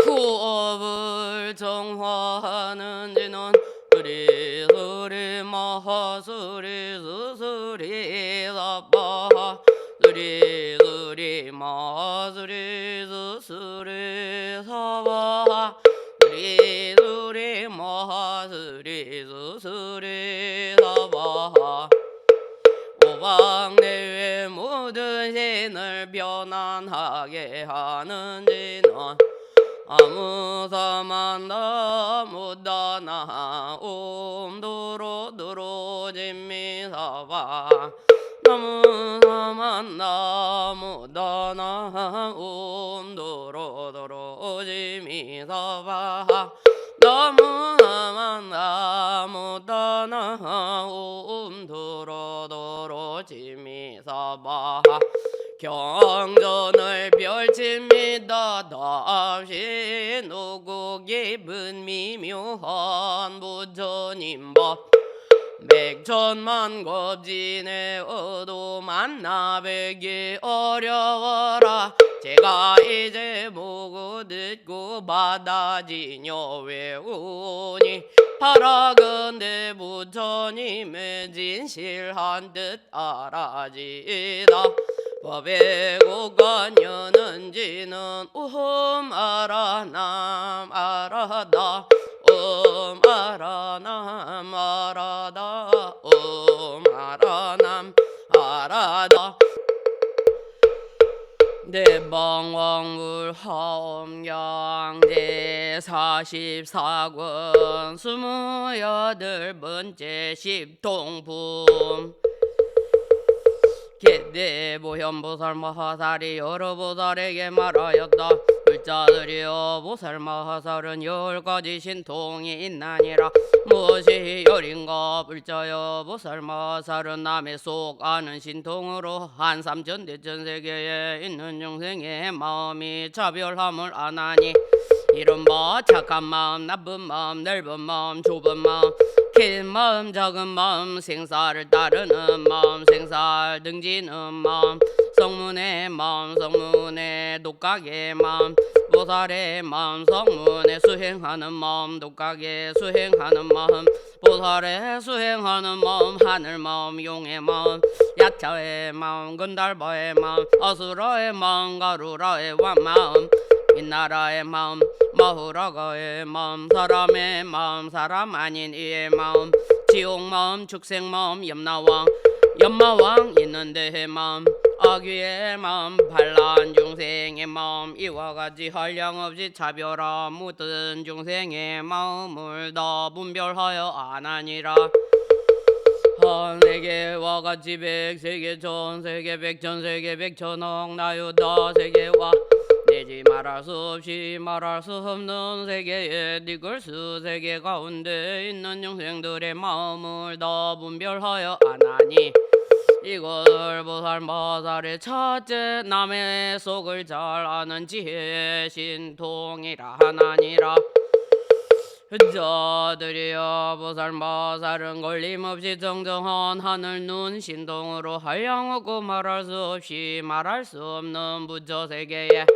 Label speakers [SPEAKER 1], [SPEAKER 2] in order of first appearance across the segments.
[SPEAKER 1] 구업을 정화하는 지는 수리 마하수리 수수리 사바 수리 마하수리 수수리 사바 수리 마하수리 수수리 사바 오방내외 모든 신을 변환하게 하는 지는 아무사만 나무다나 옴도로도로 진미사바 나무사만 나무다나 옴도로도로 진미사바 나무사만 나무다나 옴도로도로 진미사바 경전을 펼칩니다. 답시 누구 깊은 미묘한 부처님법 백천만 겁진의 어도 만나뵙기 어려워라. 제가 이제 보고 듣고 받아지녀 외우니 파라건대 부처님의 진실한 뜻 알아지다. 법의 고관여는지는 아라남 아라다 아라남 아라다 아라남 아라다 대방왕물 하엄양제 44권 28번째 십통품 개대보현보살 마하살이 여러 보살에게 말하였다. 불자들이여 보살 마하살은 10가지 신통이 있나니라. 무엇이 열인가? 불자여 보살 마하살은 남의 속 아는 신통으로 한삼천대천세계에 있는 영생의 마음이 차별함을 아나니 이른바 착한 마음, 나쁜 마음, 넓은 마음, 좁은 마음, 큰 마음, 작은 마음, 생사를 따르는 마음, 생사를 등지는 마음, 성문의 마음, 성문의 독각의 마음, 보살의 마음, 성문에 수행하는 마음, 독각에 수행하는 마음, 보살에 수행하는 마음, 하늘 마음, 용의 마음, 야차의 마음, 건달바의 마음, 아수라의 마음, 가루라의 마음, 윗나라의 마음, 마후라가의 마음, 사람의 마음, 사람 아닌 이의 마음, 지옥 마음, 축생 마음, 염마왕 있는 데의 마음, 아귀의 마음, 반란 중생의 마음, 이와 같이 한량없이 차별하 모든 중생의 마음을 다 분별하여 아나니라. 한세계와 같이 백세계 천세계 백천세계 백천억 나유다 세계와 내지 말할 수 없이 말할 수 없는 세계에 니글스 세계 가운데 있는 영생들의 마음을 다 분별하여 아나니 이것을 보살 마살의 첫째 남의 속을 잘 아는 지혜의 신통이라 하나니라. 자들이여 보살 마살은 걸림없이 정정한 하늘 눈 신동으로 한량없고 말할 수 없이 말할 수 없는 부처세계에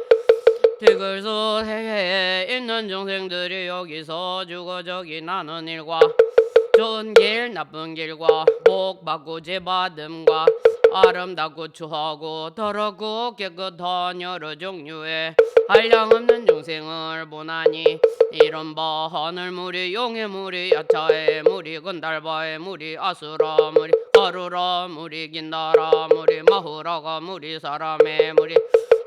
[SPEAKER 1] 티글수 세계에 있는 중생들이 여기서 죽어 저기 나는 일과 좋은 길 나쁜 길과 복 받고 죄받음과 아름답고 추하고 더럽고 깨끗한 여러 종류의 한량없는 중생을 보나니 이른바 하늘물이 용해물이 야차의 물이 건달바의 물이 아수라 물이 가루라 물이 긴다라 물이 마후라가 물이 사람의 물이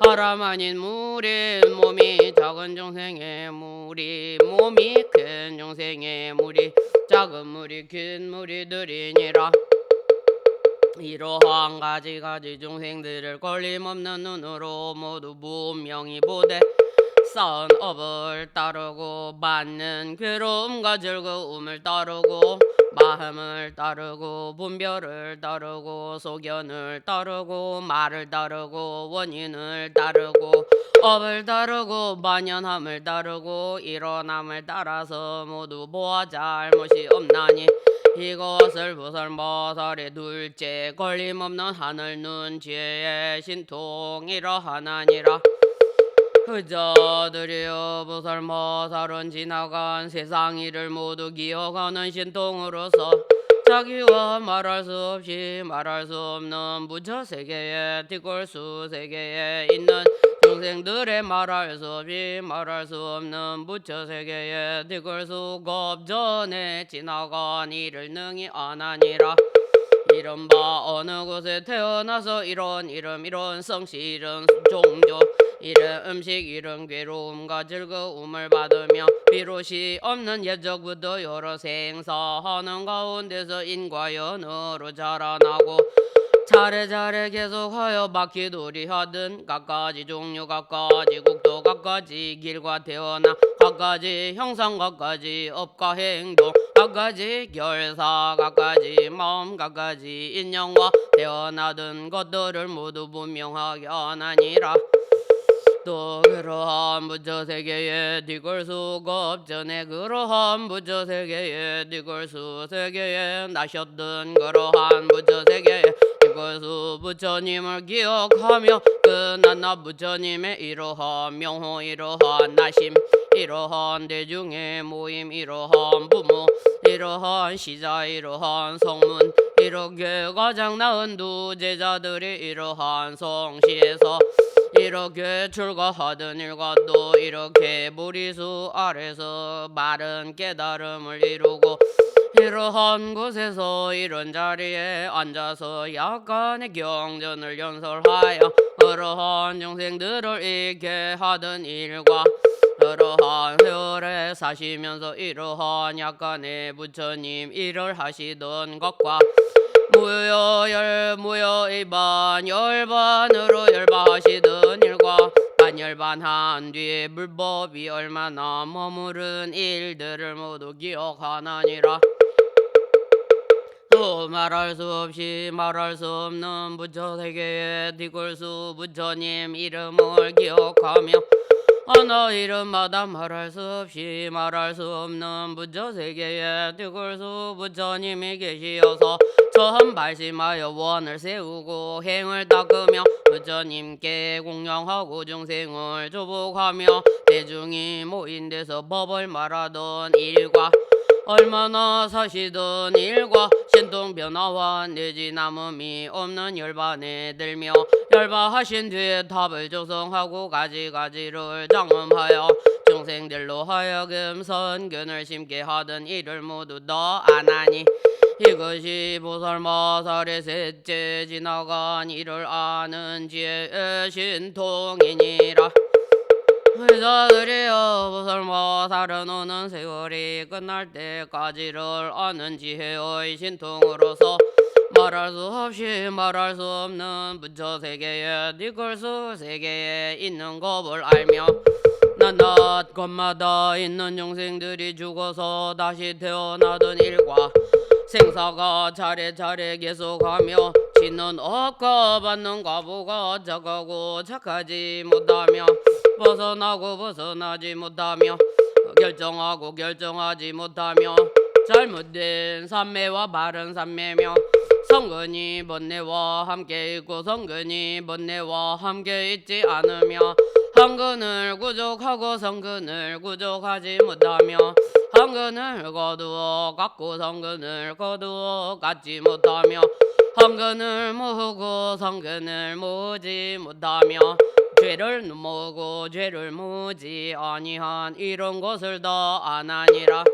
[SPEAKER 1] 사람 아닌 물이 몸이 작은 중생의 물이 몸이 큰 중생의 물이 작은 물이 긴 물이들이니라. 이러한 가지 중생들을 걸림없는 눈으로 모두 분명히 보되 쌓은 업을 따르고 받는 괴로움과 즐거움을 따르고 마음을 따르고 분별을 따르고 소견을 따르고 말을 따르고 원인을 따르고 업을 따르고 만연함을 따르고 일어남을 따라서 모두 보아 잘못이 없나니 이것을 보살 마살의 둘째 걸림없는 하늘 눈 지혜의 신통이라 하나니라. 의자들이여 보살마살은 지나간 세상 일을 모두 기억하는 신통으로서 자기와 말할 수 없이 말할 수 없는 부처세계에 뒷골수 세계에 있는 중생들의 말할 수 없이 말할 수 없는 부처세계에 뒷골수 겁전에 지나간 일을 능히 안하니라. 이른바 어느 곳에 태어나서 이런 이름 이런 성씨 이런 종조 이런 음식 이런 괴로움과 즐거움을 받으며 비롯이 없는 예적부터 여러 생사하는 가운데서 인과연으로 자라나고 차례차례 계속하여 바퀴돌이 하든 각가지 종류 각가지 국도 각가지 길과 태어나 각가지 형상 각가지 업과 행동 각가지 결사 각가지 마음 각가지 인연과 태어나던 것들을 모두 분명하게 하나니라. 또 그러한 부처세계에 뒷골수 겁전에 그러한 부처세계에 뒷골수 세계에 나셨던 그러한 부처세계에 뒷골수 부처님을 기억하며 그 나나 부처님의 이러한 명호 이러한 나심 이러한 대중의 모임 이러한 부모 이러한 시자 이러한 성문 이렇게 가장 나은 두 제자들이 이러한 성시에서 이렇게 출가하던 일과도 이렇게 무리수 아래서 바른 깨달음을 이루고 이러한 곳에서 이런 자리에 앉아서 약간의 경전을 연설하여 그러한 중생들을 잃게 하던 일과 그러한 세월에 사시면서 이러한 약간의 부처님 일을 하시던 것과 무여일반 열반으로 열반하시던 일과 반열반한 뒤에 불법이 얼마나 머무른 일들을 모두 기억하나니라. 또 말할 수 없이 말할 수 없는 부처세계의 뒷골수 부처님 이름을 기억하며 하나 이름마다 말할 수 없이 말할 수 없는 부처세계에 뒷골수 부처님이 계시어서 처음 발심하여 원을 세우고 행을 닦으며 부처님께 공양하고 중생을 조복하며 대중이 모인 데서 법을 말하던 일과 얼마나 사시던 일과 신통 변화와 내지 남음이 없는 열반에 들며 열반하신 뒤에 답을 조성하고 가지가지를 장음하여 중생들로 하여금 선근을 심게 하던 일을 모두 다 안하니 이것이 보살마살의 셋째 지나간 일을 아는 지혜의 신통이니라. 의자들이여 보살마살은 오는 세월이 끝날 때까지를 아는 지혜의 신통으로서 말할 수 없이 말할 수 없는 부처세계에 뒷골수 세계에 있는 법을 알며 낮낮 곳마다 있는 영생들이 죽어서 다시 태어나던 일과 생사가 차례차례 계속하며 지는 억과 받는 과보가 착하고 착하지 못하며 벗어나고 벗어나지 못하며 결정하고 결정하지 못하며 잘못된 삼매와 바른 삼매며 성근이 번뇌와 함께 있고 성근이 번뇌와 함께 있지 않으며 한근을 구족하고 성근을 구족하지 못하며 한근을 거두어 갖고 성근을 거두어 갖지 못하며 한근을 모으고 성근을 모으지 못하며 죄를 모으고 죄를 모으지 아니한 이런 것을 다 아나니라.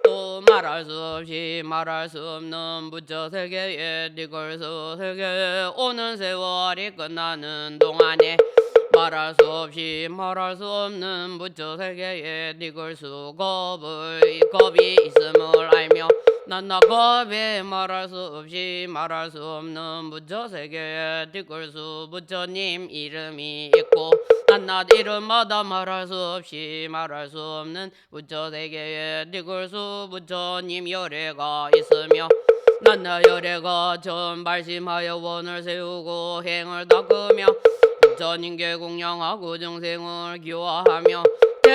[SPEAKER 1] 또 말할 수 없이 말할 수 없는 부처세계에 뒷골수 세계에 오는 세월이 끝나는 동안에 말할 수 없이 말할 수 없는 부처세계에 뒷골수 겁이 있음을 알며 난나 겁에 말할 수 없이 말할 수 없는 부처세계에 뒷골수 부처님 이름이 있고 난나 이름마다 말할 수 없이 말할 수 없는 부처세계에 뒷골수 부처님 열애가 있으며 난나 열애가 전 발심하여 원을 세우고 행을 닦으며 부처님께 공양하고 중생을 기화하며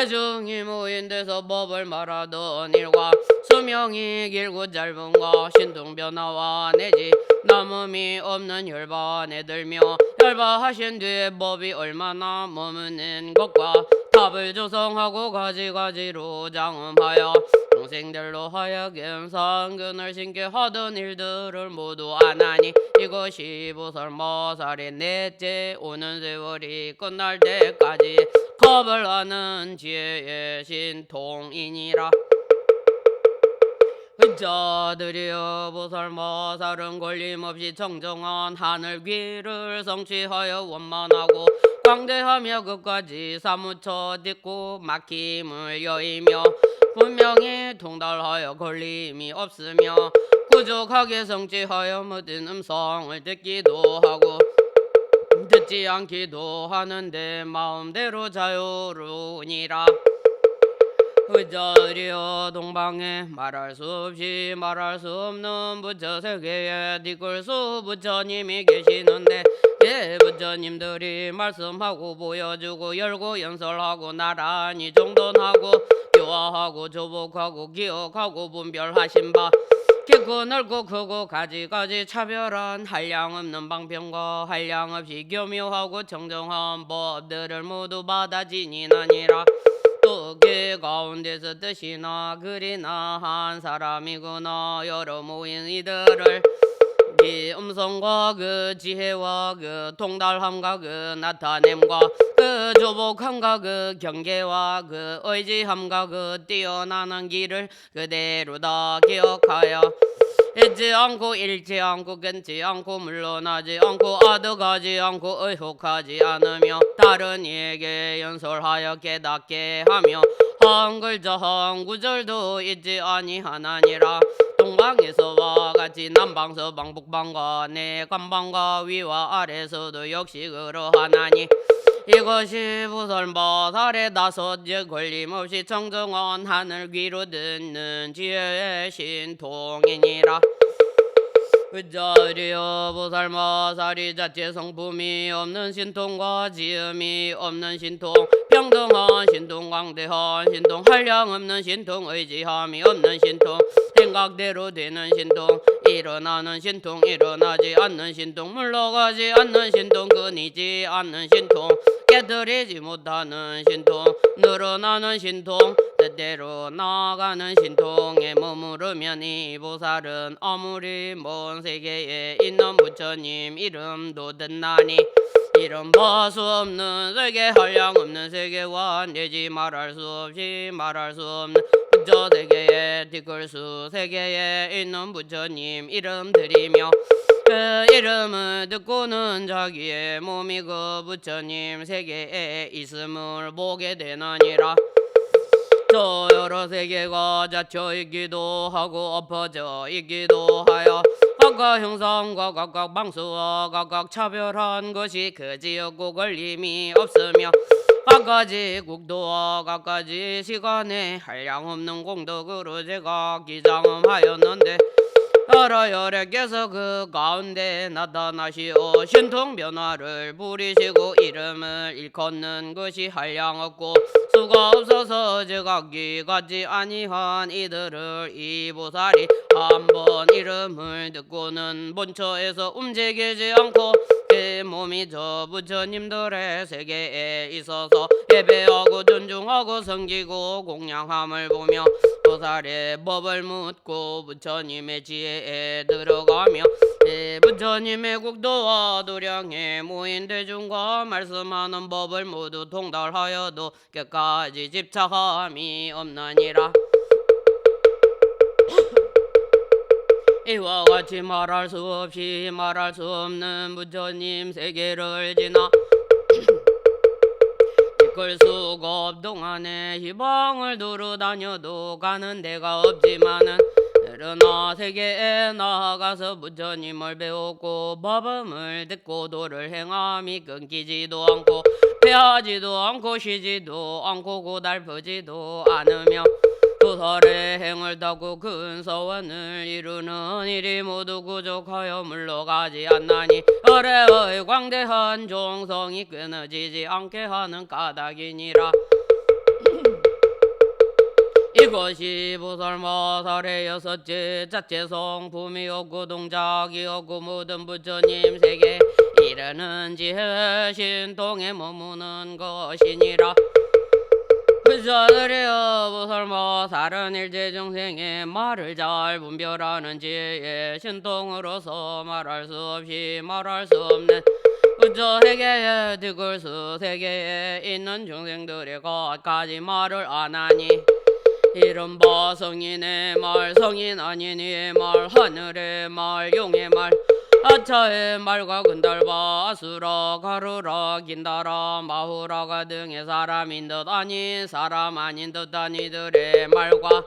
[SPEAKER 1] 대중이 모인데서 법을 말하던 일과 수명이 길고 짧은가 신통변화와 내지 남음이 없는 혈반에 들며 혈반하신 뒤에 법이 얼마나 머무는 것과 답을 조성하고 가지가지로 장음하여 동생들로 하여금 상근을 신게 하던 일들을 모두 안하니 이것이 보살마살의 넷째 오는 세월이 끝날 때까지 겁을 하는 지혜의 신통이니라. 자들이여 보살마살은 걸림없이 청정한 하늘 귀를 성취하여 원만하고 광대하며 끝까지 사무쳐 딛고 막힘을 여이며 분명히 통달하여 걸림이 없으며 구족하게 성취하여 모든 음성을 듣기도 하고 듣지 않기도 하는데 마음대로 자유로우니라. 의자리여 동방에 말할 수 없이 말할 수 없는 부처 세계에 뒷글수 부처님이 계시는데 예 부처님들이 말씀하고 보여주고 열고 연설하고 나란히 정돈하고 교화하고 조복하고 기억하고 분별하신 바 깊고 넓고 크고 가지가지 차별한 한량없는 방편과 한량없이 교묘하고 정정한 법들을 모두 받아 지니느니라. 또 그 가운데서 뜻이나 글이나 한 사람이구나 여러 모인 이들을 이 음성과 그 지혜와 그 통달함과 그 나타냄과 그 조복함과 그 경계와 그 의지함과 그 뛰어나는 길을 그대로 다 기억하여 잊지 않고 잃지 않고 끊지 않고 물러나지 않고 아득하지 않고 의혹하지 않으며 다른 이에게 연설하여 깨닫게 하며 한 글자 한 구절도 잊지 아니하나니라. 동방에서와 같이 남방 서방 북방과 내간방과 위와 아래서도 역시 그러하나니 이것이 보살마살의 다섯 걸림없이 청정한 하늘 귀로 듣는 지혜의 신통이니라. 의자리여 보살마살이 자체 성품이 없는 신통과 지음이 없는 신통 평등한 신통 광대한 신통 한량 없는 신통 의지함이 없는 신통 생각대로 되는 신통 일어나는 신통 일어나지 않는 신통 물러가지 않는 신통 끊이지 않는 신통 깨뜨리지 못하는 신통 늘어나는 신통 뜻대로 나아가는 신통에 머무르면 이 보살은 아무리 먼 세계에 있는 부처님 이름도 듣나니 이름 봐 수 없는 세계 한량 없는 세계와 내지 말할 수 없이 말할 수 없는 부처 세계에 뒷글수 세계에 있는 부처님 이름 드리며 그 이름을 듣고는 자기의 몸이 그 부처님 세계에 있음을 보게 되느니라. 저 여러 세계가 닫혀 있기도 하고 엎어져 있기도 하여 각각 형상과 각각 방수와 각각 차별한 것이 그 지역고 걸림이 없으며 각가지 국도와 각가지 시간에 한량없는 공덕으로 제가 기장음하였는데 여러 열애께서 그 가운데 나타나시어 신통 변화를 부리시고 이름을 일컫는 것이 한량없고 수가 없어서 제각기 같지 아니한 이들을 이 보살이 한번 이름을 듣고는 본처에서 움직이지 않고 그 몸이 저 부처님들의 세계에 있어서 예배하고 존중하고 섬기고 공양함을 보며 보살의 법을 묻고 부처님의 지혜에 들어가며 부처님의 국도와 도량에 모인 대중과 말씀하는 법을 모두 통달하여도 끝까지 집착함이 없느니라. 이와 같이 말할 수 없이 말할 수 없는 부처님 세계를 지나 이끌 수가 없동안에 희방을 두루 다녀도 가는 데가 없지만은 그러나 세계에 나아가서 부처님을 배웠고 법음을 듣고 도를 행함이 끊기지도 않고 패하지도 않고 쉬지도 않고 고달프지도 않으며 보살의 행을 타고 큰 서원을 이루는 일이 모두 구족하여 물러가지 않나니 어뢰의 광대한 종성이 끊어지지 않게 하는 까닭이니라. 이것이 보살마살의 여섯째 자체 성품이 없고 동작이 없고 모든 부처님 세계 이르는 지혜 신통에 머무는 것이니라. 부처들이여 보살마살은 일체중생의 말을 잘 분별하는 지혜의 신통으로서 말할 수 없이 말할 수 없는 부처 세계에 뒷글수 세계에 있는 중생들이 것까지 말을 안 하니 이른바 성인의 말, 성인 아닌 이의 말, 하늘의 말, 용의 말, 아차의 말과 근달바, 아수라, 가루라, 긴다라, 마후라가 등의 사람인 듯 아닌 사람 아닌 듯한 이들의 말과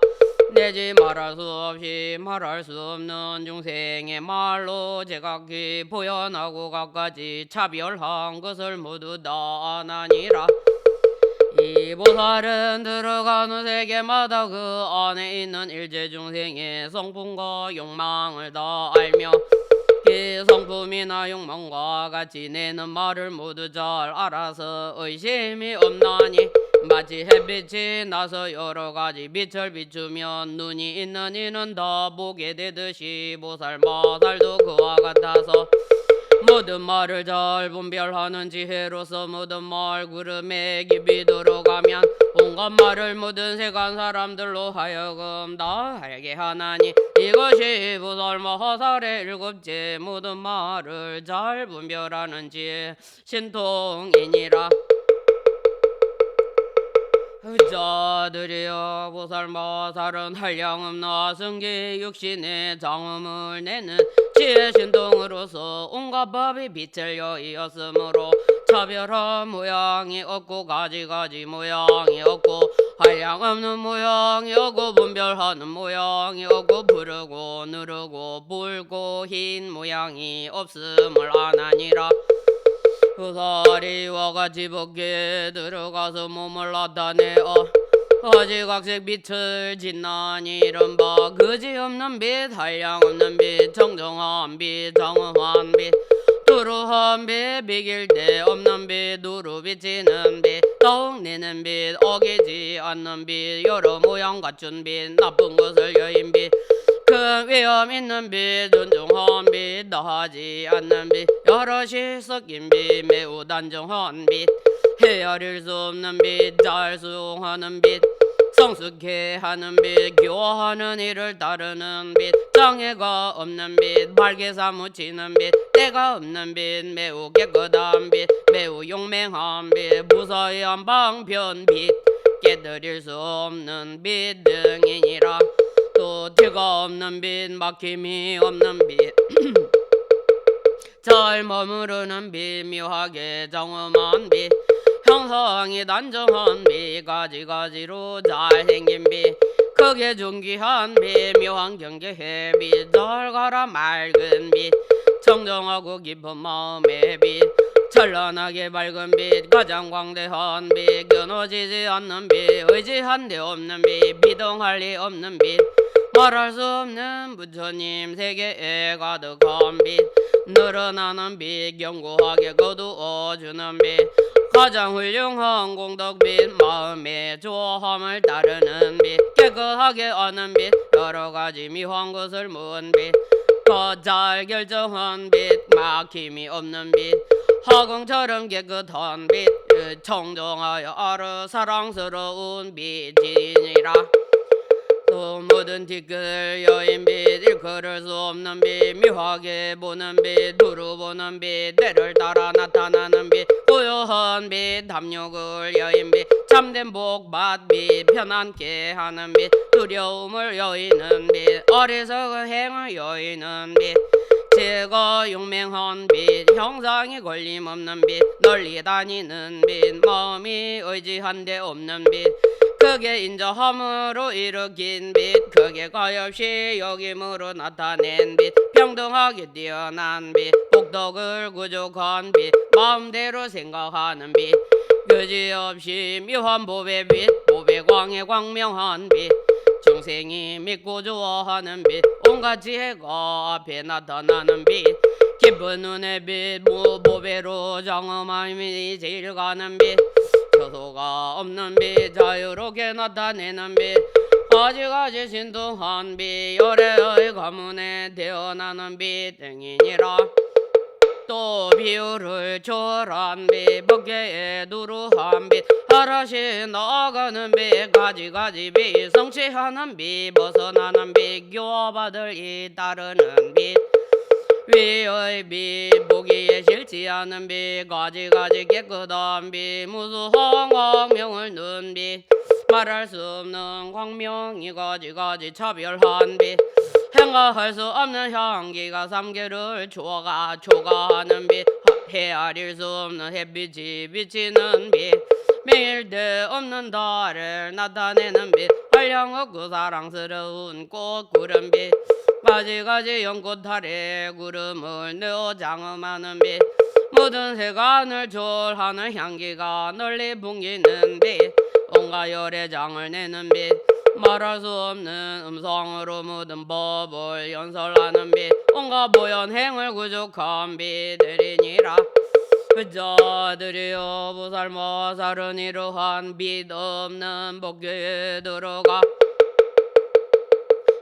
[SPEAKER 1] 내지 말할 수 없이 말할 수 없는 중생의 말로 제각기 보현하고 각가지 차별한 것을 모두 다 아나니라. 이 보살은 들어가는 세계마다 그 안에 있는 일체 중생의 성품과 욕망을 다 알며 그 성품이나 욕망과 같이 내는 말을 모두 잘 알아서 의심이 없나니 마치 햇빛이 나서 여러 가지 빛을 비추면 눈이 있는 이는 다 보게 되듯이 보살마살도 그와 같아서 모든 말을 잘 분별하는 지혜로서 모든 말 구름에 깊이 들어가면 온갖 말을 모든 세간 사람들로 하여금 다 알게 하나니 이것이 보살마살의 일곱째 모든 말을 잘 분별하는 지혜 신통이니라. 자들이여 보살마살은 한량음나 성기 육신의 장음을 내는 지혜 신동으로서 온갖 법이 빛을 여의었으므로 차별한 모양이 없고 가지가지 모양이 없고 한량없는 모양이 없고 분별하는 모양이 없고 푸르고 누르고 붉고 흰 모양이 없음을 아나니라. 보살이와 같이 법계에 들어가서 몸을 나타내어 어지각색 빛을 짓나니 이른바 그지없는 빛, 한량없는 빛, 정정한 빛, 장엄한 빛, 두루한 빛, 비길 데 없는 빛, 누루 비치는 빛, 더욱 내는 빛, 어기지 않는 빛, 여러 모양 갖춘 빛, 나쁜 것을 여인 빛, 큰 위험 있는 빛, 존중한 빛, 나하지 않는 빛, 여럿이 섞인 빛, 매우 단정한 빛, 헤아릴 수 없는 빛, 잘 수용하는 빛, 성숙해 하는 빛, 교화하는 이를 따르는 빛, 장애가 없는 빛, 밝게 사무치는 빛, 때가 없는 빛, 매우 깨끗한 빛, 매우 용맹한 빛, 무사히한 방편 빛, 깨뜨릴 수 없는 빛 등이니라. 또 티가 없는 빛, 막힘이 없는 빛, 잘 머무르는 빛, 묘하게 장엄한 빛, 형상이 단정한 빛, 가지가지로 잘생긴 빛, 크게 존귀한 빛, 묘한 경계의 빛, 잘 가라 맑은 빛, 청정하고 깊은 마음의 빛, 찬란하게 밝은 빛, 가장 광대한 빛, 끊어지지 않는 빛, 의지한 데 없는 빛, 비동할 리 없는 빛, 말할 수 없는 부처님 세계에 가득한 빛, 늘어나는 빛, 견고하게 거두어주는 빛, 가장 훌륭한 공덕빛, 마음의 조함을 따르는 빛, 깨끗하게 아는 빛, 여러가지 미화한 것을 모은 빛, 잘 결정한 빛, 막힘이 없는 빛, 화공처럼 깨끗한 빛, 청정하여 아르 사랑스러운 빛이니라. 또 모든 티끌 여인빛, 일컬을 수 없는 빛, 묘하게 보는 빛, 두루 보는 빛, 때를 따라 나타나는 빛, 고요한 빛, 담력을 여인빛, 참된 복받 빛, 편안케 하는 빛, 두려움을 여의는 빛, 어리석은 행을 여의는 빛, 제가 용맹한 빛, 형상이 걸림없는 빛, 널리 다니는 빛, 마음이 의지한 데 없는 빛, 크게 인자함으로 일으킨 빛, 크게 가엾이 여김으로 나타낸 빛, 평등하게 뛰어난 빛, 복덕을 구족한 빛, 마음대로 생각하는 빛, 그지없이 묘한 보배 빛, 보배광에 광명한 빛, 중생이 믿고 좋아하는 빛, 온갖 지혜가 앞에 나타나는 빛, 깊은 눈의 빛, 무보배로 장엄함이 제일 가는 빛, 처소가 없는 빛, 자유롭게 나타내는 빛, 가지가지 신통한 비 요래의 가문에 태어나는 비 등이니라. 또 비유를 초란 비 법계에 누르한 비 하라시 나가는 비 가지가지 비 성취하는 비 벗어나는 비 교화받을 이 따르는 비 위의 비 보기에 싫지 않은 비 가지가지 깨끗한 비 무수한 광명을 넣은 비 말할 수 없는 광명이 가지가지 차별한 비 행가할 수 없는 향기가 삼계를 초가하는 빛 헤아릴 수 없는 햇빛이 비치는 빛 매일 때 없는 달을 나타내는 빛 활량 없고 사랑스러운 꽃 구름 빛 가지가지 연꽃 아래 구름을 내어 장엄하는 빛 모든 세간을 졸하는 향기가 널리 풍기는 빛 온갖 열애장을 내는 빛 말할 수 없는 음성으로 묻은 법을 연설하는 빛 온갖 보현행을 구족한 빛들이니라. 그자들이여 보살모살은 이러한 빛 없는 법궤에 들어가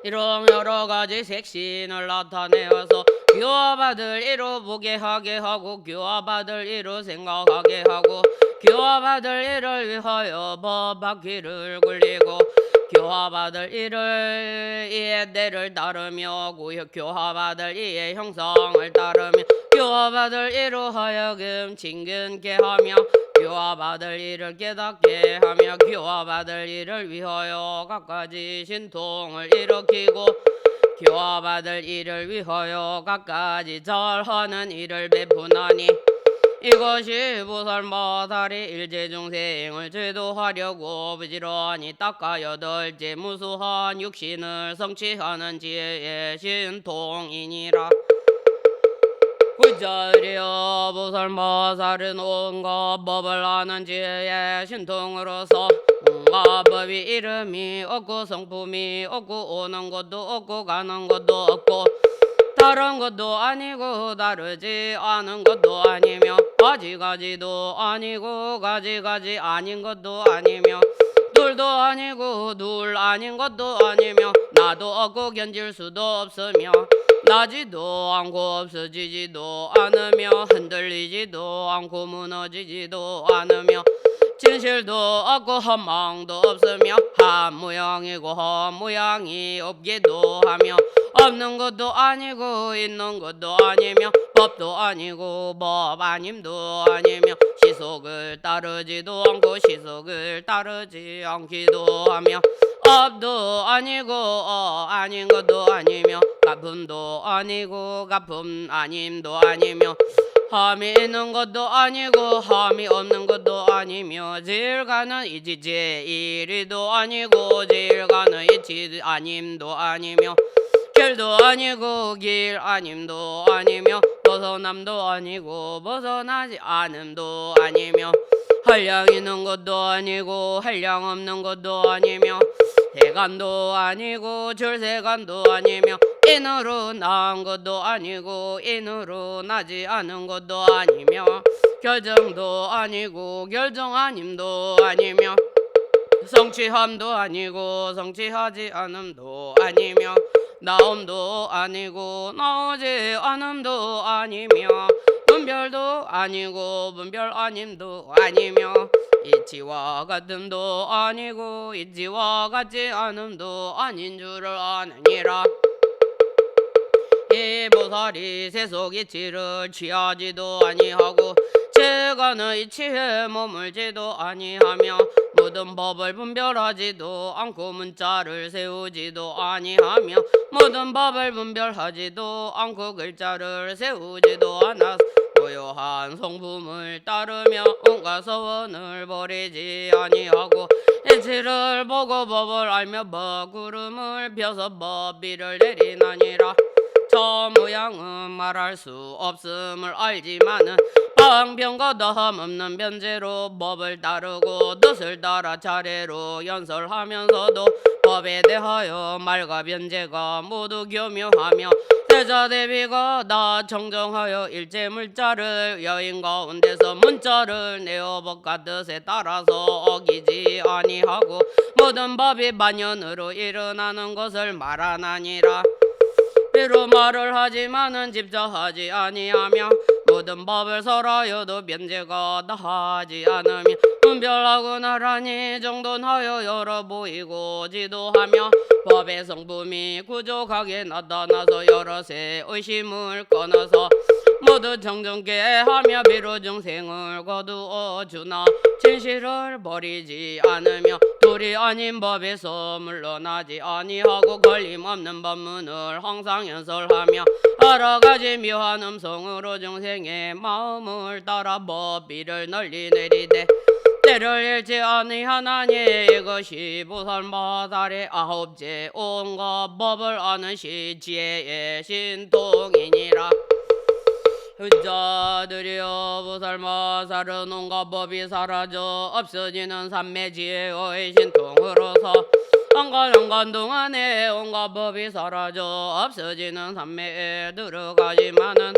[SPEAKER 1] 이런 여러가지 색신을 나타내어서 교화받을 이로 보게 하게 하고 교화받을 이로 생각하게 하고 교화받을 이를 위하여 법바퀴를 굴리고 교화받을 이를 이의 때를 따르며 교화받을 이의 형상을 따르며 교화받을 이로 하여금 친근케 하며 교화받을 이를 깨닫게 하며 교화받을 이를 위하여 갖가지 신통을 일으키고 교화받을 이를 위하여 갖가지 잘하는 일을 베푸나니 이것이 보살마살이 일제중생을 제도하려고 부지런히 닦아 여덟째 무수한 육신을 성취하는 지혜의 신통이니라. 그자리여 보살마살은 온갖 법을 아는 지혜의 신통으로서 온갖 법이 이름이 없고 성품이 없고 오는 것도 없고 가는 것도 없고 다른 것도 아니고 다르지 않은 것도 아니며 가지가지도 아니고 가지가지 아닌 것도 아니며 둘도 아니고 둘 아닌 것도 아니며 나도 없고 견질 수도 없으며 나지도 않고 없어지지도 않으며 흔들리지도 않고 무너지지도 않으며 진실도 없고 헛망도 없으며 한 모양이고 헛 모양이 없기도 하며 없는 것도 아니고 있는 것도 아니며 법도 아니고 법 아님도 아니며 시속을 따르지도 않고 시속을 따르지 않기도 하며 업도 아니고 아닌 것도 아니며 가품도 아니고 가품 아님도 아니며 함이 있는 것도 아니고 함이 없는 것도 아니며 질가는 이지 제일이도 아니고 질가는 이치 아님도 아니며 길도 아니고 길 아님도 아니며 벗어남도 아니고 벗어나지 않음도 아니며 한량 있는 것도 아니고 한량 없는 것도 아니며 세간도 아니고 절세간도 아니며 인으로 나은 것도 아니고 인으로 나지 않은 것도 아니며 결정도 아니고 결정 아님도 아니며 성취함도 아니고 성취하지 않음도 아니며 나옴도 아니고 나오지 않음도 아니며 분별도 아니고 분별 아님도 아니며 이치와 같음도 아니고 이치와 같지 않음도 아닌 줄을 아느니라. 이 보살이 세속 이치를 취하지도 아니하고 재간의 이치에 머물지도 아니하며 모든 법을 분별하지도 않고 문자를 세우지도 아니하며 모든 법을 분별하지도 않고 글자를 세우지도 않아 고요한 성품을 따르며 온갖 서원을 버리지 아니하고 이치를 보고 법을 알며 법구름을 펴서 법비를 내리나니라. 저 모양은 말할 수 없음을 알지만은 방편거담 없는 변제로 법을 따르고 뜻을 따라 차례로 연설하면서도 법에 대하여 말과 변제가 모두 교묘하며 대자 대비가 다 정정하여 일제 물자를 여인 가운데서 문자를 내어 법과 뜻에 따라서 어기지 아니하고 모든 법이 만연으로 일어나는 것을 말하나니라. 비로 말을 하지만은 집자하지 아니하며 모든 법을 설하여도 변제가 다하지 않으며 분별하고 나란히 정돈하여 열어 보이고 지도하며 법의 성품이 구족하게 나타나서 여럿의 의심을 끊어서 모두 정정케 하며 비로 중생을 거두어 주나 진실을 버리지 않으며 둘이 아닌 법에서 물러나지 아니하고 걸림없는 법문을 항상 연설하며 여러 가지 묘한 음성으로 중생의 마음을 따라 법비를 널리 내리되 때를 잃지 아니하나니 이것이 보살마달의 아홉째 온갖 법을 아는 시 지혜의 신통이니라. 자들이여 보살마살은 온갖 법이 사라져 없어지는 삼매지혜의 신통으로서 한간 동안에 온갖 법이 사라져 없어지는 삼매에 들어가지만은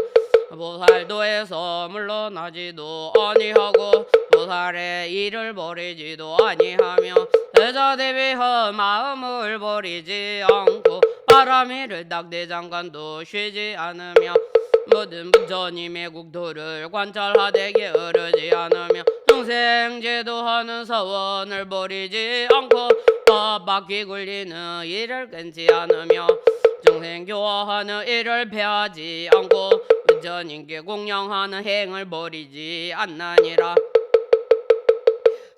[SPEAKER 1] 보살도에서 물러나지도 아니하고 보살의 일을 버리지도 아니하며 대자대비한 마음을 버리지 않고 바람이를 닥대장간도 쉬지 않으며 모든 부처님의 국토를 관찰하되 게으르지 않으며 중생 제도하는 사원을 버리지 않고 바퀴 굴리는 일을 끊지 않으며 중생 교화하는 일을 패하지 않고 부처님께 공양하는 행을 버리지 않나니라.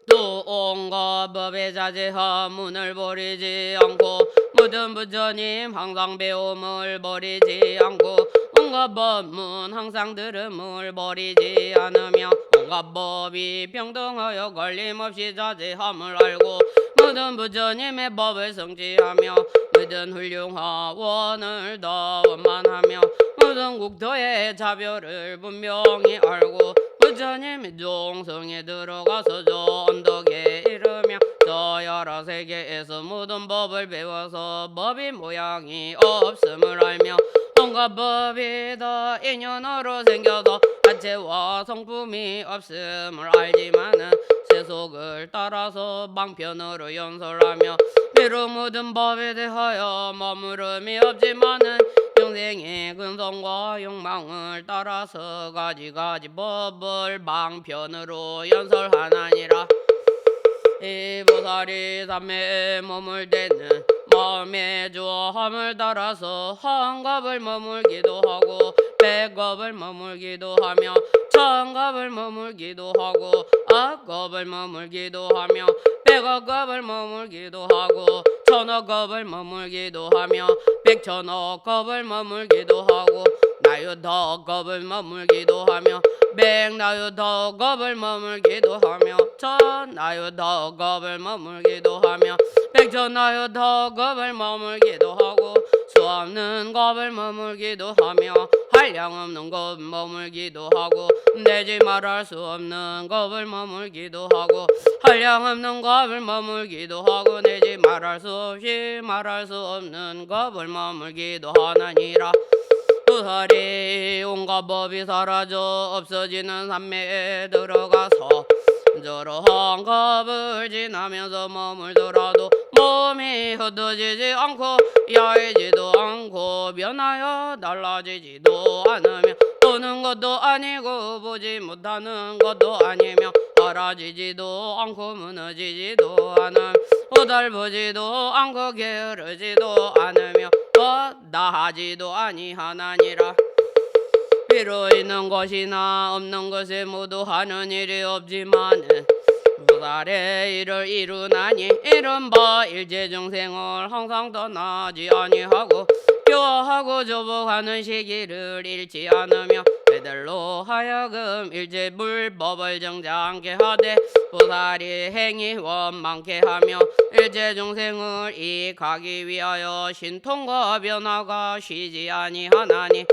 [SPEAKER 1] 또 온갖 법의 자제한 문을 버리지 않고 모든 부처님 항상 배움을 버리지 않고 온갖 법문 항상 들음을 버리지 않으며 온갖 법이 평등하여 걸림없이 자제함을 알고 모든 부처님의 법을 성취하며 모든 훌륭한 원을 다 원만하며 모든 국토의 자별을 분명히 알고 부처님의 종성에 들어가서 저 언덕에 이르며 저 여러 세계에서 모든 법을 배워서 법이 모양이 없음을 알며 온갖 법이 다 인연으로 생겨서 자체와 성품이 없음을 알지만은 세속을 따라서 방편으로 연설하며 비록 모든 법에 대하여 머무름이 없지만은 중생의 근성과 욕망을 따라서 가지가지 법을 방편으로 연설하나니라. 이 보살이 삼매에 머물 때는 마음의 조함을 따라서 한겁을 머물기도 하고 백겁을 머물기도 하며 천겁을 머물기도 하고 악겁을 머물기도 하며 백억겁을 머물기도 하고 천억겁을 머물기도 하며 백천억겁을 머물기도 하고 나유덕겁을 머물기도 하며 백나유덕겁을 머물기도 하며 천나유덕겁을 머물기도 하며 백천나유덕겁을 머물기도 하고 수없는 겁을 머물기도 하며 한량없는 겁 머물기도 하고 내지 말할 수 없는 겁을 머물기도 하고 한량없는 겁을 머물기도 하고 내지 말할 수 없이 말할 수 없는 겁을 머물기도 하나니라. 보살이 온갖 법이 사라져 없어지는 삼매에 들어가서 저러한 겁을 지나면서 머물더라도 몸이 흩어지지 않고 야해지도 않고 변하여 달라지지도 않으며 보는 것도 아니고 보지 못하는 것도 아니며 사라지지도 않고 무너지지도 않으며 호달보지도 않고 게으르지도 않으며 나하지도 아니하나니라. 비로 있는 것이나 없는 것에 모두 하는 일이 없지만 보살의 일을 이루나니 이른 바 일체중생을 항상 떠나지 아니하고 교화하고 조복하는 시기를 잃지 않으며 그들로 하여금 일체 불법을 정장케 하되 보살이 행이 원만케 하며 일체 중생을 이익하기 위하여 신통과 변화가 쉬지 아니하나니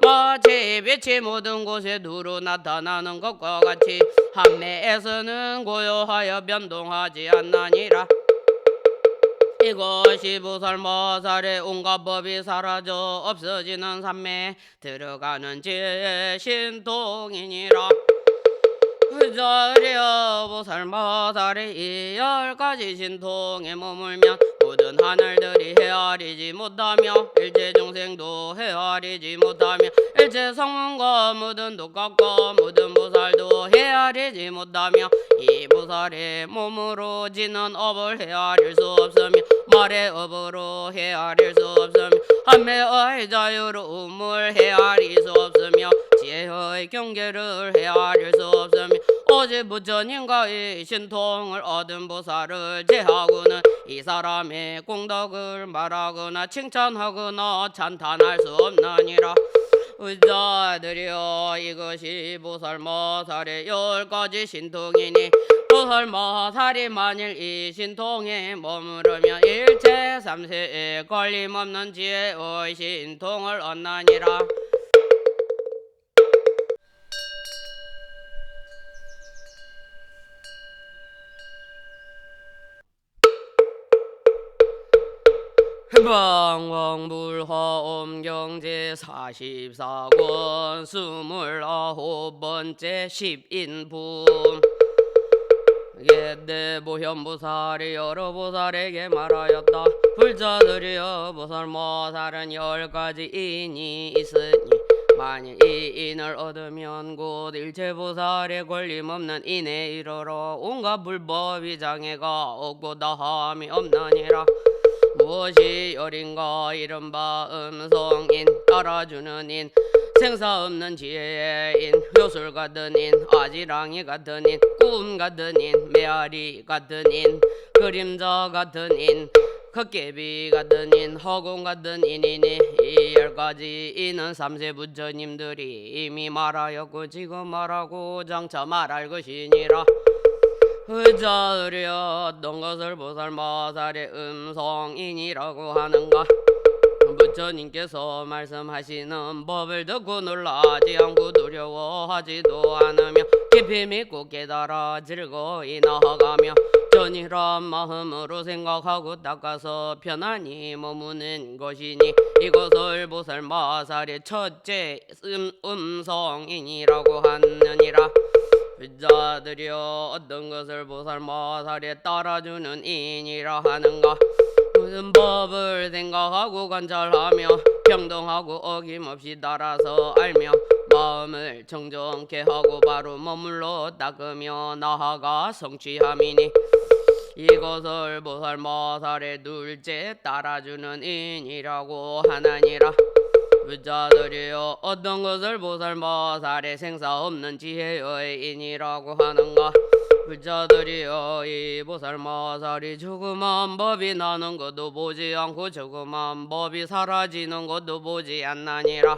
[SPEAKER 1] 같이 빛이 모든 곳에 두루 나타나는 것과 같이 한매에서는 고요하여 변동하지 않나니라. 이것이 보살마살의 온갖 법이 사라져 없어지는 삼매 들어가는 지혜의 신통이니라. 자리여 보살마살의 이 10가지 신통에 머물면 모든 하늘들이 헤아리지 못하며 일체 중생도 헤아리지 못하며 일체 성문과 모든 독각과 모든 보살도 헤아리지 못하며 이 보살의 몸으로 지는 업을 헤아릴 수 없으며 말의 업으로 헤아릴 수 없으며 한매의 자유로움을 헤아릴 수 없으며 지혜의 경계를 헤아릴 수 없으며 오직 부처님과의 신통을 얻은 보살을 제하고는 이 사람의 공덕을 말하거나 칭찬하거나 찬탄할 수 없나니라. 의자들이여 이것이 보살마살의 10가지 신통이니 보살마살이 만일 이 신통에 머무르면 일체 삼세에 걸림없는 지혜의 신통을 얻나니라. 방왕불화엄경제 44권 29번째 십인품. 옛대 보현보살이 여러 보살에게 말하였다. 불자들이여 보살마살은 10가지 인이 있으니 만일 이 인을 얻으면 곧 일체 보살의 걸림없는 인에 이르러 온갖 불법이 장애가 없고 다함이 없나니라. 무엇이 열인가 이른바 음성인 따라주는 인 생사 없는 지혜의 인 요술 같은 인 아지랑이 같은 인 꿈 같은 인 메아리 같은 인 그림자 같은 인 헛개비 같은 인 허공 같은 인이니 이 10가지 인은 삼세 부처님들이 이미 말하였고 지금 말하고 장차 말할 것이니라. 의자들이여 어떤 것을 보살마살의 음성인이라고 하는가. 부처님께서 말씀하시는 법을 듣고 놀라지 않고 두려워하지도 않으며 깊이 믿고 깨달아 즐거이 나아가며 전이란 마음으로 생각하고 닦아서 편안히 머무는 것이니 이것을 보살마살의 첫째 음성인이라고 하느니라. 자들이여 어떤 것을 보살마살에 따라주는 인이라 하는가. 무슨 법을 생각하고 관찰하며 평등하고 어김없이 따라서 알며 마음을 정정케 하고 바로 머물러 닦으며 나아가 성취함이니 이것을 보살마살의 둘째 따라주는 인이라고 하나니라. 부자들이여 어떤 것을 보살마살의 생사 없는 지혜의 인이라고 하는가. 부자들이여 이 보살마살이 조그만 법이 나는 것도 보지 않고 조그만 법이 사라지는 것도 보지 않나니라.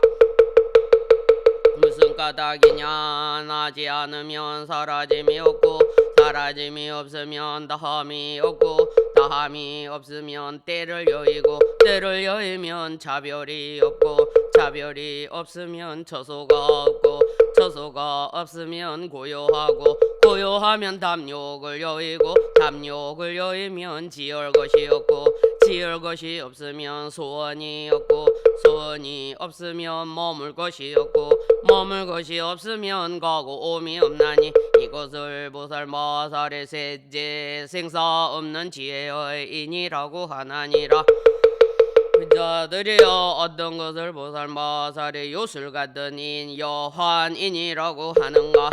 [SPEAKER 1] 무슨 까닭이냐. 나지 않으면 사라짐이 없고 사라짐이 없으면 다함이 없고 다함이 없으면 때를 여의고 때를 여의면 차별이 없고 차별이 없으면 처소가 없고 처소가 없으면 고요하고 고요하면 담욕을 여의고 담욕을 여의면 지을 것이 없고 지을 것이 없으면 소원이 없고 소원이 없으면 머물 것이 없고 머물 것이 없으면 가고 옴이 없나니 이것을 보살마살의 셋째 생사 없는 지혜의 인이라고 하나니라. 자들이여 어떤 것을 보살마살의 요술 같은 인 여환인이라고 하는가.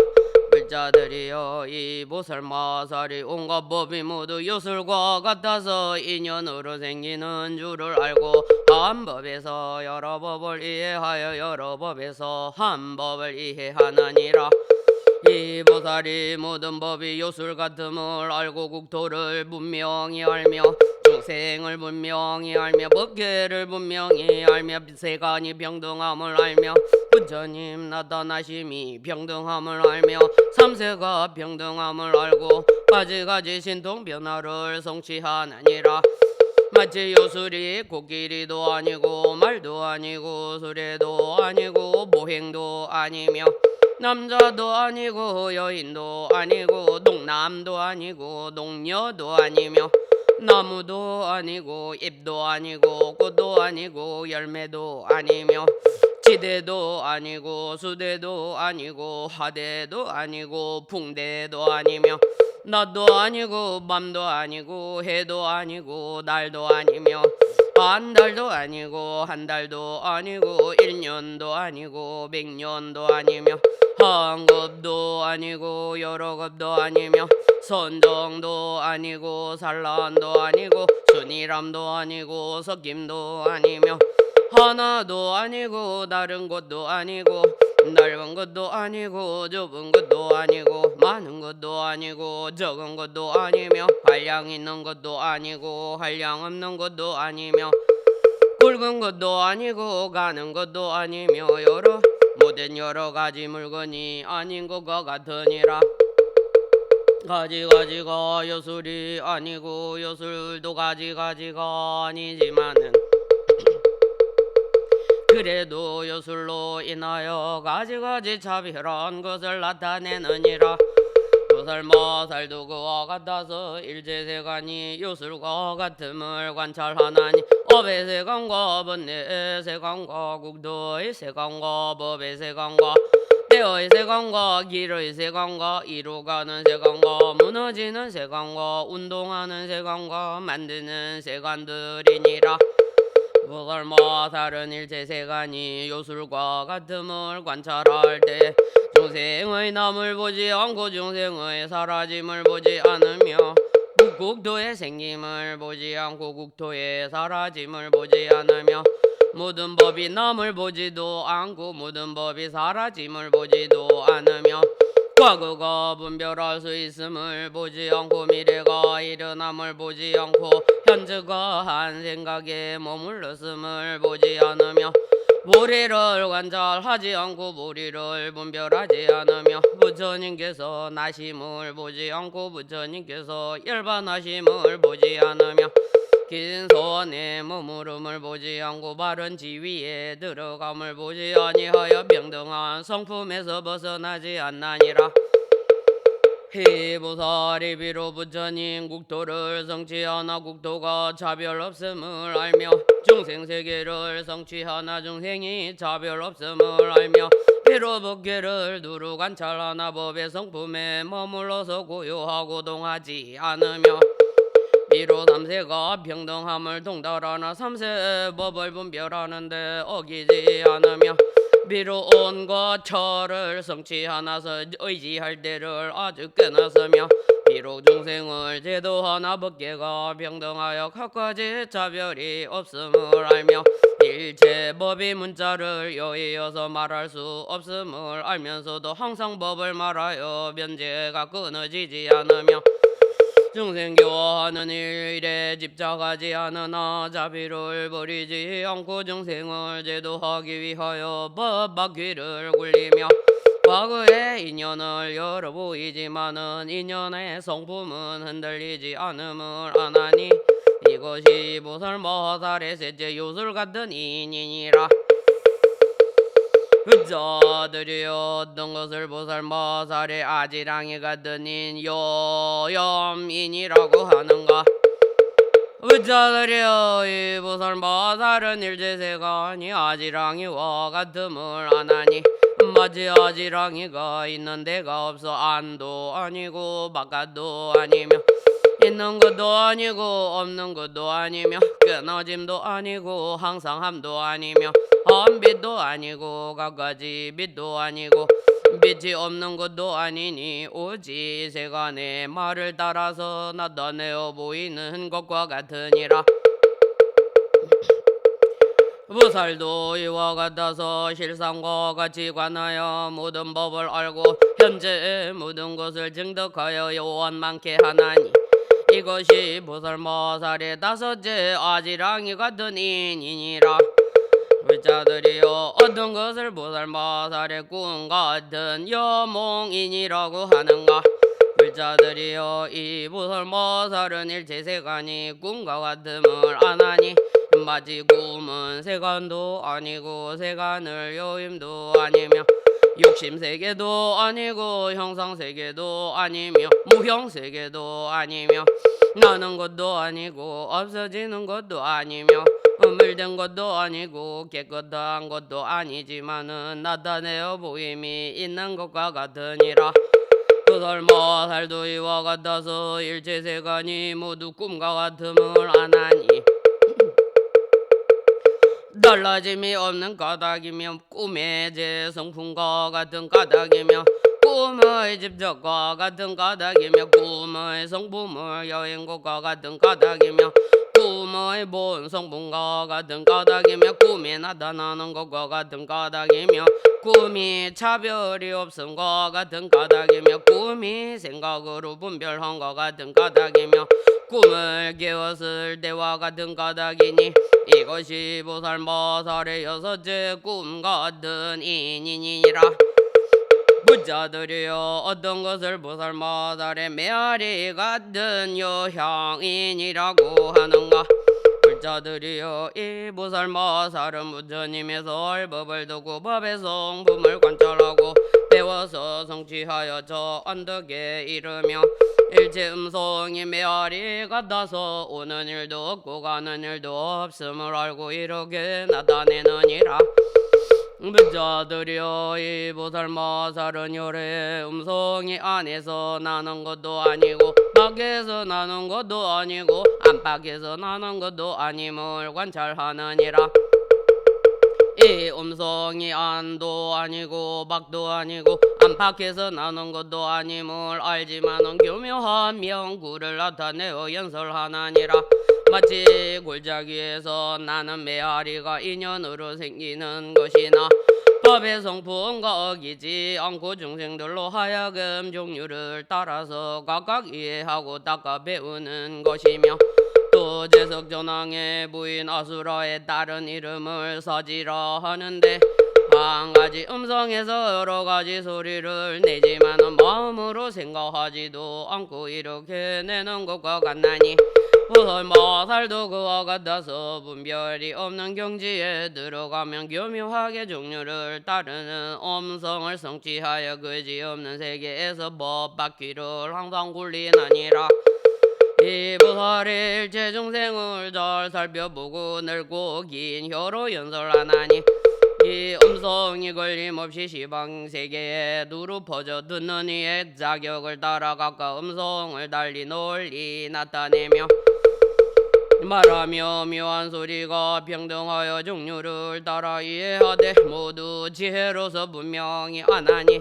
[SPEAKER 1] 불자들이여 이 보살마살이 온갖 법이 모두 요술과 같아서 인연으로 생기는 줄을 알고 한 법에서 여러 법을 이해하여 여러 법에서 한 법을 이해하느니라. 이 보살이 모든 법이 요술 같음을 알고 국토를 분명히 알며 중생을 분명히 알며 법계를 분명히 알며 세간이 병등함을 알며 부처님 나타나심이 병등함을 알며 삼세가 병등함을 알고 가지가지 신통 변화를 성취하느니라. 마치 요술이 코끼리도 아니고 말도 아니고 수레도 아니고 모행도 아니며 남자도 아니고 여인도 아니고 농남도 아니고 농녀도 아니며 나무도 아니고 잎도 아니고 꽃도 아니고 열매도 아니며 지대도 아니고 수대도 아니고 하대도 아니고 풍대도 아니며 낮도 아니고 밤도 아니고 해도 아니고 날도 아니며 한 달도 아니고 한 달도 아니고 1년도 아니고 100년도 아니며 한 급도 아니고 여러 급도 아니며 선정도 아니고 산란도 아니고 순이람도 아니고 섞임도 아니며 하나도 아니고 다른 것도 아니고 넓은 것도 아니고 좁은 것도 아니고 많은 것도 아니고 적은 것도 아니며 한량 있는 것도 아니고 한량 없는 것도 아니며 굵은 것도 아니고 가는 것도 아니며 모든 여러 가지 물건이 아닌 것과 같으니라. 가지가지가 요술이 아니고 요술도 가지가지가 아니지만은 그래도 요술로 인하여 가지가지 차별한 것을 나타내느니라. 도살마살도 그와 같아서 일제세간이 요술과 같음을 관찰하나니 업의 세간과 번뇌의 세간과 국도의 세간과 법의 세간과 때의 세간과 길의 세간과 이루가는 세간과 무너지는 세간과 운동하는 세간과 만드는 세간들이니라. 무엇과 다른 일체세간이 요술과 같음을 관찰할 때 중생의 남을 보지 않고 중생의 사라짐을 보지 않으며 국토의 생김을 보지 않고 국토의 사라짐을 보지 않으며 모든 법이 남을 보지도 않고 모든 법이 사라짐을 보지도 않으며 과거가 분별할 수 있음을 보지 않고 미래가 일어남을 보지 않고 현재가 한 생각에 머물렀음을 보지 않으며 모래를 관찰하지 않고 모리를 분별하지 않으며 부처님께서 나심을 보지 않고 부처님께서 열반하심을 보지 않으며 긴 소원에 머무름을 보지 않고 바른 지위에 들어감을 보지 아니하여 평등한 성품에서 벗어나지 않나니라. 희보살이 비로 부처님 국토를 성취하나 국토가 차별 없음을 알며 중생세계를 성취하나 중생이 차별 없음을 알며 비로 법계를 두루 관찰하나 법의 성품에 머물러서 고요하고 동하지 않으며 비로 삼세가 평등함을 동달하나 삼세 법을 분별하는데 어기지 않으며 비로 온과 철을 성취하나서 의지할 때를 아주 깨나서며 비록 중생을 제도하나 법계가 평등하여 각가지 차별이 없음을 알며 일체 법이 문자를 여의어서 말할 수 없음을 알면서도 항상 법을 말하여 변제가 끊어지지 않으며 중생교화하는 일에 집착하지 않으나 자비를 버리지 않고 중생을 제도하기 위하여 법바퀴를 굴리며 과거의 인연을 열어 보이지만은 인연의 성품은 흔들리지 않음을 아나니 이것이 보살마살의 셋째 요술 같은 인이니라. 자들이여 어떤 것을 보살마살의 아지랑이 같은 인 요염인이라고 하는가. 자들이여 이 보살마살은 일제세간이 아지랑이와 같음을 아나니 마치 아지랑이가 있는 데가 없어 안도 아니고 바깥도 아니며 있는 것도 아니고 없는 것도 아니며 끊어짐도 아니고 항상함도 아니며 한빛도 아니고 갖가지 빛도 아니고 빛이 없는 것도 아니니 오직 세간의 말을 따라서 나타내어 보이는 것과 같으니라. 보살도 이와 같아서 실상과 같이 관하여 모든 법을 알고 현재의 모든 것을 증득하여 요원 많게 하나니 이것이 보살마살의 다섯째 아지랑이 같은 인이니라. 불자들이여 어떤 것을 보살마살의 꿈 같은 여몽인이라고 하는가. 불자들이여 이 보살모살은 일체세간이 꿈과 같음을 안하니 마치 꿈은 세간도 아니고 세간을 여임도 아니며 욕심세계도 아니고 형상세계도 아니며 무형세계도 아니며 나는 것도 아니고 없어지는 것도 아니며 물든 것도 아니고 깨끗한 것도 아니지만은 나타내어 보임이 있는 것과 같으니라. 보살모살도 이와 같아서 일체세간이 모두 꿈과 같음을 안하니 달라짐이 없는 까닭이며 꿈의 재성품과 같은 까닭이며 꿈의 집적과 같은 까닭이며 꿈의 성품을 여인 것과 같은 까닭이며 꿈의 본 성분과 같은 까닭이며 꿈이 나타나는 것과 같은 까닭이며 꿈이 차별이 없음과 같은 까닭이며 꿈이 생각으로 분별한 것 같은 까닭이며 꿈을 깨웠을 때와 같은 까닭이니 이것이 보살모살의 여섯째 꿈 같은 인이니라. 부자들이여 어떤 것을 보살모살의 메아리 같은 요향인이라고 하는가. 불자들이여 이 보살모살은 부처님에서 얼법을 듣고 법의 성품을 관찰하고 배워서 성취하여 저 언덕에 이르며 일체 음성이 메아리 같아서 오는 일도 없고 가는 일도 없음을 알고 이렇게 나타내느니라. 부자들이여 이 보살모살은 요래 음성이 안에서 나는 것도 아니고 밖에서 나는 것도 아니고 안팎에서 나는 것도 아님을 관찰하느니라. 이 음성이 안도 아니고 밖도 아니고 안팎에서 나는 것도 아님을 알지만은 교묘한 명구를 나타내어 연설하느니라. 마치 골짜기에서 나는 메아리가 인연으로 생기는 것이나 법의 성품과 어기지 않고 중생들로 하여금 종류를 따라서 각각 이해하고 닦아 배우는 것이며 또 제석전왕의 부인 아수라의 다른 이름을 사지라 하는데 한 가지 음성에서 여러 가지 소리를 내지만은 마음으로 생각하지도 않고 이렇게 내는 것과 같나니 보살모살도 그와 같아서 분별이 없는 경지에 들어가면 교묘하게 종류를 따르는 음성을 성취하여 그지없는 세계에서 법바퀴를 항상 굴리나니라. 이 보살의 일체 중생을 잘 살펴보고 넓고 긴 혀로 연설하나니 이 음성이 걸림없이 시방세계에 두루 퍼져 듣는 이의 자격을 따라 각각 음성을 달리 널리 나타내며 말하며 묘한 소리가 평등하여 종류를 따라 이해하되 모두 지혜로서 분명히 안하니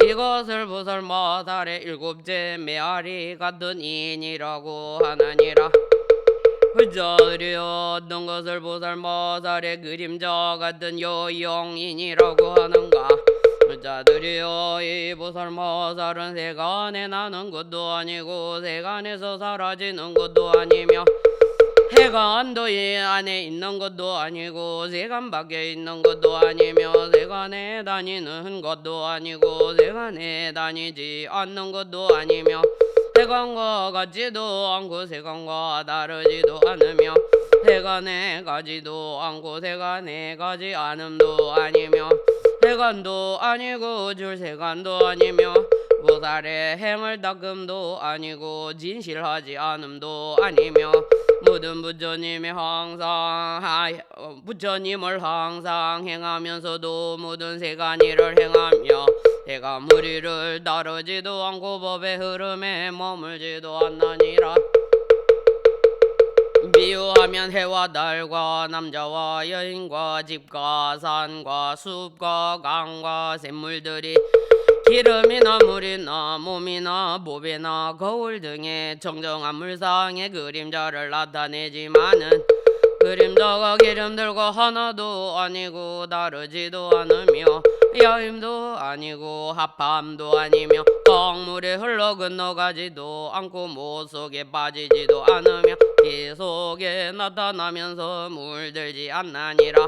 [SPEAKER 1] 이것을 보살모살의 일곱째 메아리 같은 인이라고 하느니라. 부자들이여 어떤 것을 보살모살의 그림자 같은 요영인이라고 하는가. 부자들이여 이 보살모살은 세간에 나는 것도 아니고 세간에서 사라지는 것도 아니며 해가 안도의 안에 있는 것도 아니고 세간 밖에 있는 것도 아니며 세간에 다니는 것도 아니고 세간에 다니지 않는 것도 아니며 세간과 같지도 않고 세간과 다르지도 않으며 세간에 가지도 않고 세간에 가지 않음도 아니며 세간도 아니고 줄세간도 아니며 보살의 행을 닦음도 아니고 진실하지 않음도 아니며 모든 부처님을 항상 행하면서도 모든 세간일을 행하며 세간 무리를 따르지도 않고 법의 흐름에 머물지도 않나니라. 비유하면 해와 달과 남자와 여인과 집과 산과 숲과 강과 샘물들이 기름이나 물이나 몸이나 보배나 거울 등의 정정한 물상의 그림자를 나타내지만은 그림자가 기름들과 하나도 아니고 다르지도 않으며 여임도 아니고 합함도 아니며 강물에 흘러 건너가지도 않고 못 속에 빠지지도 않으며 이 속에 나타나면서 물들지 않나니라.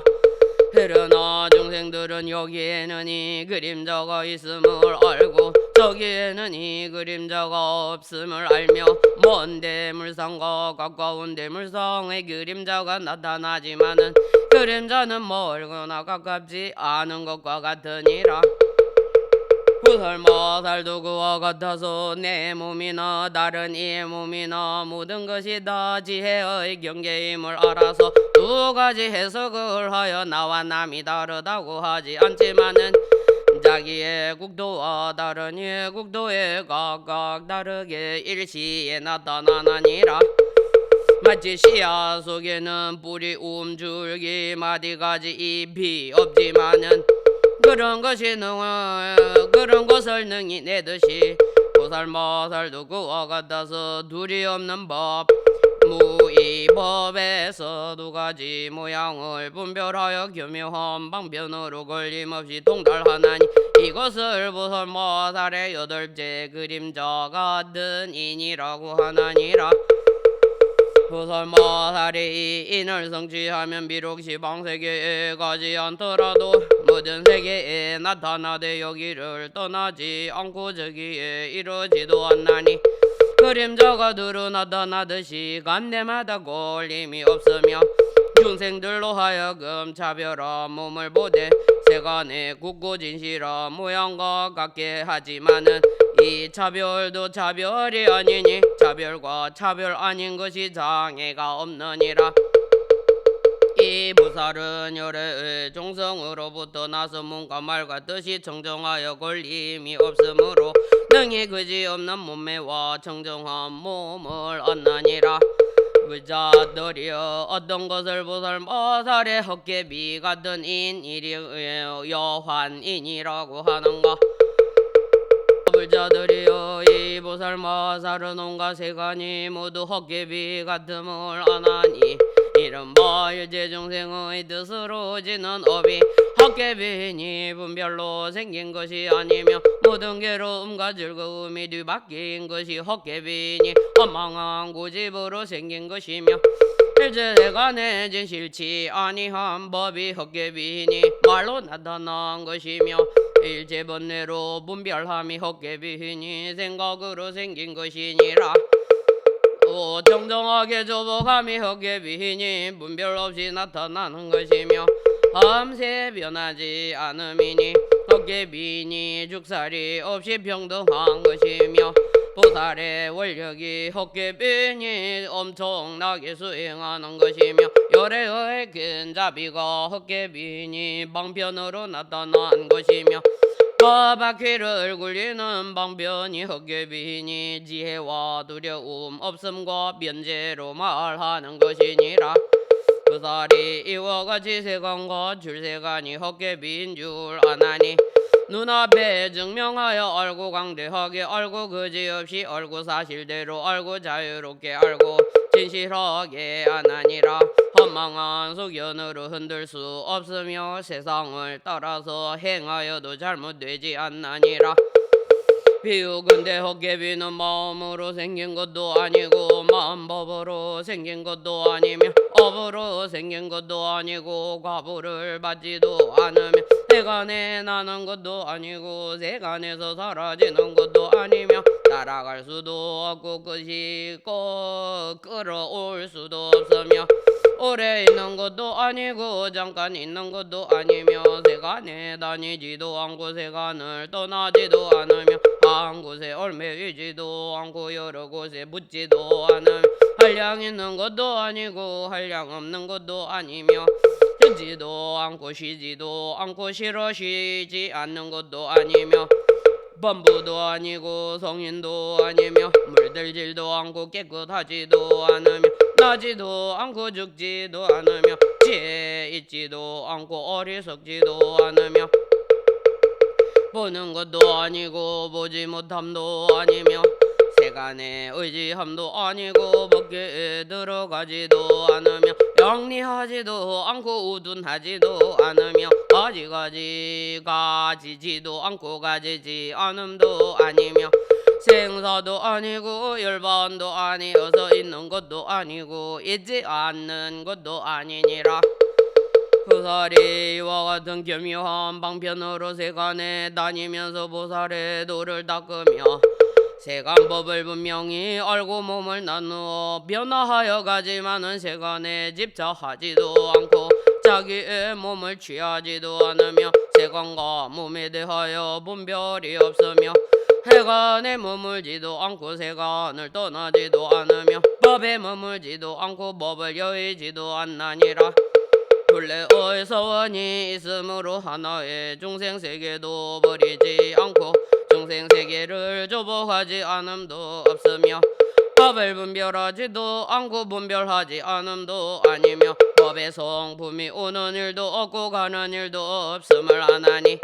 [SPEAKER 1] 그러나 중생들은 여기에는 이 그림자가 있음을 알고 저기에는 이 그림자가 없음을 알며 먼 대물상과 가까운 대물상의 그림자가 나타나지만은 그림자는 멀거나 가깝지 않은 것과 같으니라. 부설마살도 그와 같아서 내 몸이나 다른 이의 몸이나 모든 것이 다 지혜의 경계임을 알아서 두 가지 해석을 하여 나와 남이 다르다고 하지 않지만은 자기의 국도와 다른 이의 국도에 각각 다르게 일시에 나타나나니라. 마치 씨앗 속에는 뿌리, 줄기, 마디가지, 잎이 없지만은 그런 것을 능히 내듯이 보살마살도 그와 같아서 둘이 없는 법 무이법에서 두 가지 모양을 분별하여 교묘한 방편으로 걸림없이 통달하나니 이것을 보살마살의 여덟째 그림자 같은 인이라고 하나니라. 보살마살이 인을 성취하면 비록 시방세계에 가지 않더라도 모든 세계에 나타나되 여기를 떠나지 않고 저기에 이르지도 않나니 그림자가 두루 나타나듯이 간데마다 걸림이 없으며 중생들로 하여금 차별한 몸을 보되 세간의 굳고진실한 모양과 같게 하지만은 이 차별도 차별이 아니니 차별과 차별 아닌 것이 장애가 없느니라. 이 보살은 열애의 종성으로부터 나서 몸과 말과 뜻이 청정하여 걸림이 없으므로 능히 그지없는 몸매와 청정한 몸을 얻느니라. 부자들이여 어떤 것을 보살마살의 헛개비 같은 인일이 여환인이라고 하는가. 불자들이여 이 보살마살은 온갖 세간이 모두 헛개비 같음을 아나니 이른바 일제중생의 뜻으로 지는 업이 헛개비니 분별로 생긴 것이 아니며 모든 괴로움과 즐거움이 뒤바뀐 것이 헛개비니 헛망한 고집으로 생긴 것이며 일제세간에 진실치 아니한 법이 헛개비니 말로 나타난 것이며 일제번뇌로 분별함이 헛개비니 생각으로 생긴 것이니라. 정정하게 조복함이 헛개비니 분별 없이 나타나는 것이며 함세 변하지 않음이니 헛개비니 죽살이 없이 평등한 것이며 보살의 원력이 헛개비니 엄청나게 수행하는 것이며 열애의 근자비가 헛개비니 방편으로 나타난 것이며 바퀴를 굴리는 방편이 헛개비니 지혜와 두려움 없음과 면제로 말하는 것이니라. 보살이 이와 같이 세간과 줄세간이 헛개비인 줄 아나니 눈앞에 증명하여 알고 강대하게 알고 그지없이 알고 사실대로 알고 자유롭게 알고 진실하게 아나니라. 헛망한 소견으로 흔들 수 없으며 세상을 따라서 행하여도 잘못되지 않나니라. 비유근데 헛개비는 마음으로 생긴 것도 아니고 마음법으로 생긴 것도 아니며 업으로 생긴 것도 아니고 과보를 받지도 않으며 세간에 나는 것도 아니고 세간에서 사라지는 것도 아니며 따라갈 수도 없고 끝이 끌어올 수도 없으며 오래 있는 것도 아니고 잠깐 있는 것도 아니며 세간에 다니지도 않고 세간을 떠나지도 않으며 한 곳에 얽매이지도 않고 여러 곳에 붙지도 않으며 한량 있는 것도 아니고 한량 없는 것도 아니며 쉬지도 않고 쉬지도 않고 쉬지 않는 것도 아니며 범부도 아니고 성인도 아니며 물들지도 않고 깨끗하지도 않으며 나지도 않고 죽지도 않으며 지혜 있지도 않고 어리석지도 않으며 보는 것도 아니고 보지 못함도 아니며 세간에 의지함도 아니고 법계에 들어가지도 않으며 영리하지도 않고 우둔하지도 않으며 가지지도 않고 가지지 않음도 아니며 생사도 아니고 열반도 아니어서 있는 것도 아니고 있지 않는 것도 아니니라. 보살이 이와 같은 교묘한 방편으로 세간에 다니면서 보살의 도를 닦으며 세간법을 분명히 알고 몸을 나누어 변화하여 가지만은 세간에 집착하지도 않고 자기의 몸을 취하지도 않으며 세간과 몸에 대하여 분별이 없으며 세간에 머물지도 않고 세간을 떠나지도 않으며 법에 머물지도 않고 법을 여의지도 않나니라. 본래의 서원이 있으므로 하나의 중생세계도 버리지 않고 중생세계를 조복하지 않음도 없으며 법을 분별하지도 않고 분별하지 않음도 아니며 법의 성품이 오는 일도 없고 가는 일도 없음을 아나니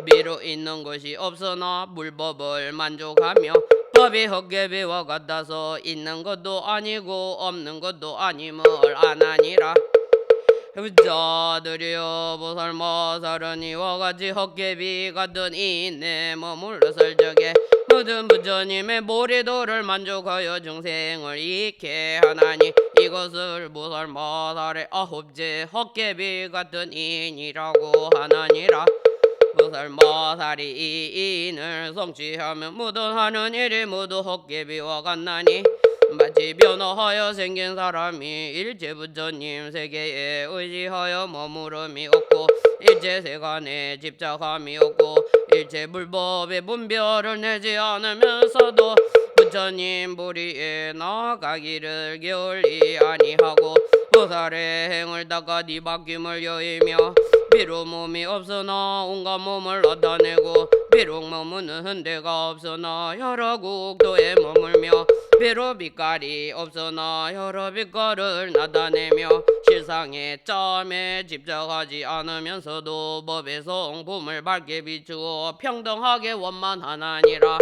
[SPEAKER 1] 미로 있는 것이 없으나 물법을 만족하며 법이 헛개비와 같아서 있는 것도 아니고 없는 것도 아님을 아나니라. 부자들이여 보살마살은 이와 같이 헛개비 같은 이내 머물렀을 적에 모든 부처님의 모리도를 만족하여 중생을 익게 하나니 이것을 보살마살의 아홉째 헛개비 같은 인이라고 하나니라. 보살마살이 이 인을 성취하면 모든 하는 일이 모두 헛개비와 같나니 마치 변화하여 생긴 사람이 일체 부처님 세계에 의지하여 머무름이 없고 일체 세간에 집착함이 없고 일체 불법의 분별을 내지 않으면서도 부처님 보리에 나아가기를 게을리 아니하고 보살의 행을 닦아 뒤바뀜을 여의며 비록 몸이 없으나 온갖 몸을 나타내고 비록 머무는 데가 없으나 여러 국도에 머물며 비록 빛깔이 없으나 여러 빛깔을 나타내며 실상의 짬에 집착하지 않으면서도 법의 성품을 밝게 비추어 평등하게 원만하나니라.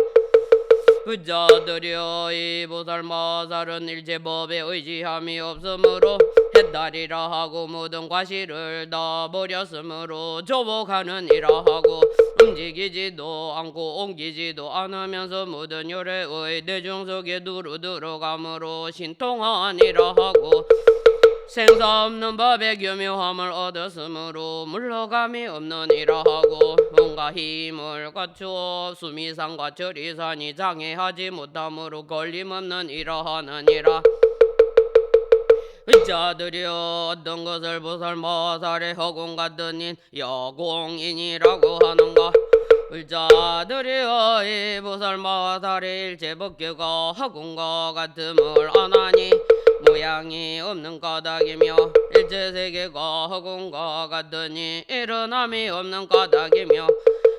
[SPEAKER 1] 부자들이여 이 보살마살은 일체법에 의지함이 없으므로 했다리라 하고 모든 과실을 다 버렸으므로 조복하는 이라 하고 움직이지도 않고 옮기지도 않으면서 모든 요래의 대중 속에 두루 들어감으로 신통하니라 하고 생사 없는 법의 교묘함을 얻었으므로 물러감이 없느니라 하고 온갖 힘을 갖추어 수미산과 절이산이 장애하지 못함으로 걸림없는 이러하느니라. 자들이여 어떤 것을 보살마살의 허공 같은 인 여공인이라고 하는가. 자들이여 이 보살마살의 일체법계가 허공과 같음을 아나니 모양이 없는 까닭이며 일체세계가 허공과 같으니 일어남이 없는 까닭이며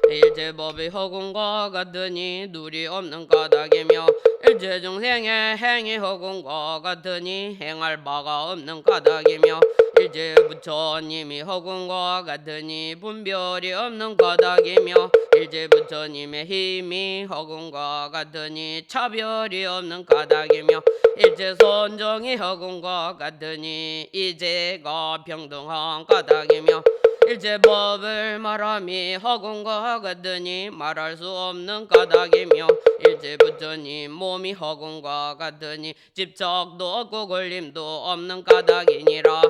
[SPEAKER 1] 일체법이 허공과 같으니 누리 없는 까닭이며 일체중생의 행이 허공과 같으니 행할 바가 없는 까닭이며 일체 부처님이 허공과 같으니 분별이 없는 까닭이며 일체 부처님의 힘이 허공과 같으니 차별이 없는 까닭이며 일체 선정이 허공과 같으니 이제가 평등한 까닭이며 일체 법을 말함이 허공과 같으니 말할 수 없는 까닭이며 일체 부처님 몸이 허공과 같으니 집착도 없고 걸림도 없는 까닭이니라.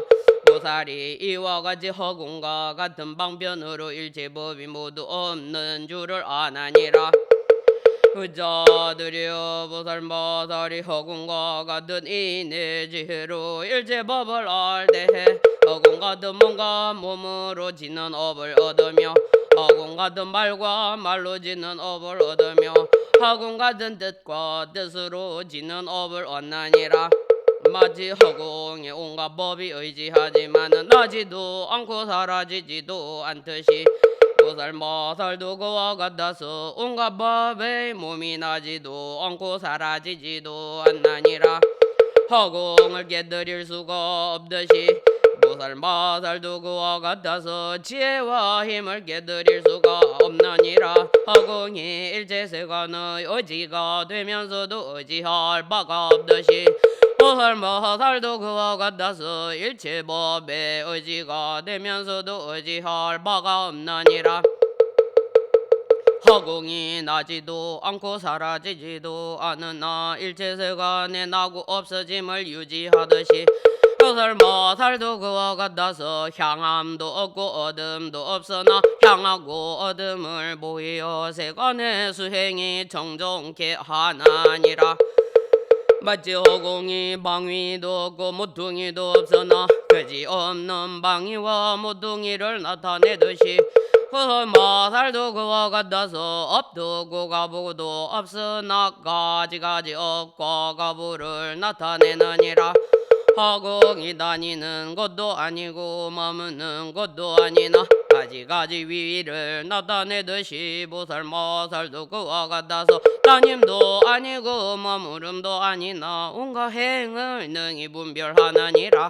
[SPEAKER 1] 보살이 이와 같이 허공과 같은 방편으로 일체 법이 모두 없는 줄을 아나니라. 부자들이여 보살마살이 허공과 같은 이내 지혜로 일체 법을 알되 허공 같은 몸과 몸으로 지는 업을 얻으며 허공 같은 말과 말로 지는 업을 얻으며 허공 같은 뜻과 뜻으로 지는 업을 얻나니라. 마치 허공에 온갖 법이 의지하지만은 나지도 않고 사라지지도 않듯이 보살마살도 그와 같아서 온갖 법의 몸이 나지도 않고 사라지지도 않나니라. 허공을 깨뜨릴 수가 없듯이 보살마살도 그와 같아서 지혜와 힘을 깨뜨릴 수가 없나니라. 허공이 일체세간의 의지가 되면서도 의지할 바가 없듯이 보살마살도 그와 같아서 일체법의 의지가 되면서도 의지할 바가 없나니라. 허공이 나지도 않고 사라지지도 않으나 일체세간에 나고 없어짐을 유지하듯이 보살마살 모살도 그와 같아서 향함도 없고 어둠도 없으나 향하고 어둠을 보이어 세간의 수행이 정정케 하나니라. 마치 허공이 방위도 없고 모퉁이도 없으나 그지없는 방위와 모퉁이를 나타내듯이 모살도 그와 같아서 없고 가부도 없으나 가지가지 업과 가부를 나타내느니라. 허공이 다니는 것도 아니고 머무는 것도 아니나 가지가지 위를 나타내듯이 모살도 그와 같아서 다님도 아니고 머무름도 아니나 온갖 행을 능히 분별하느니라.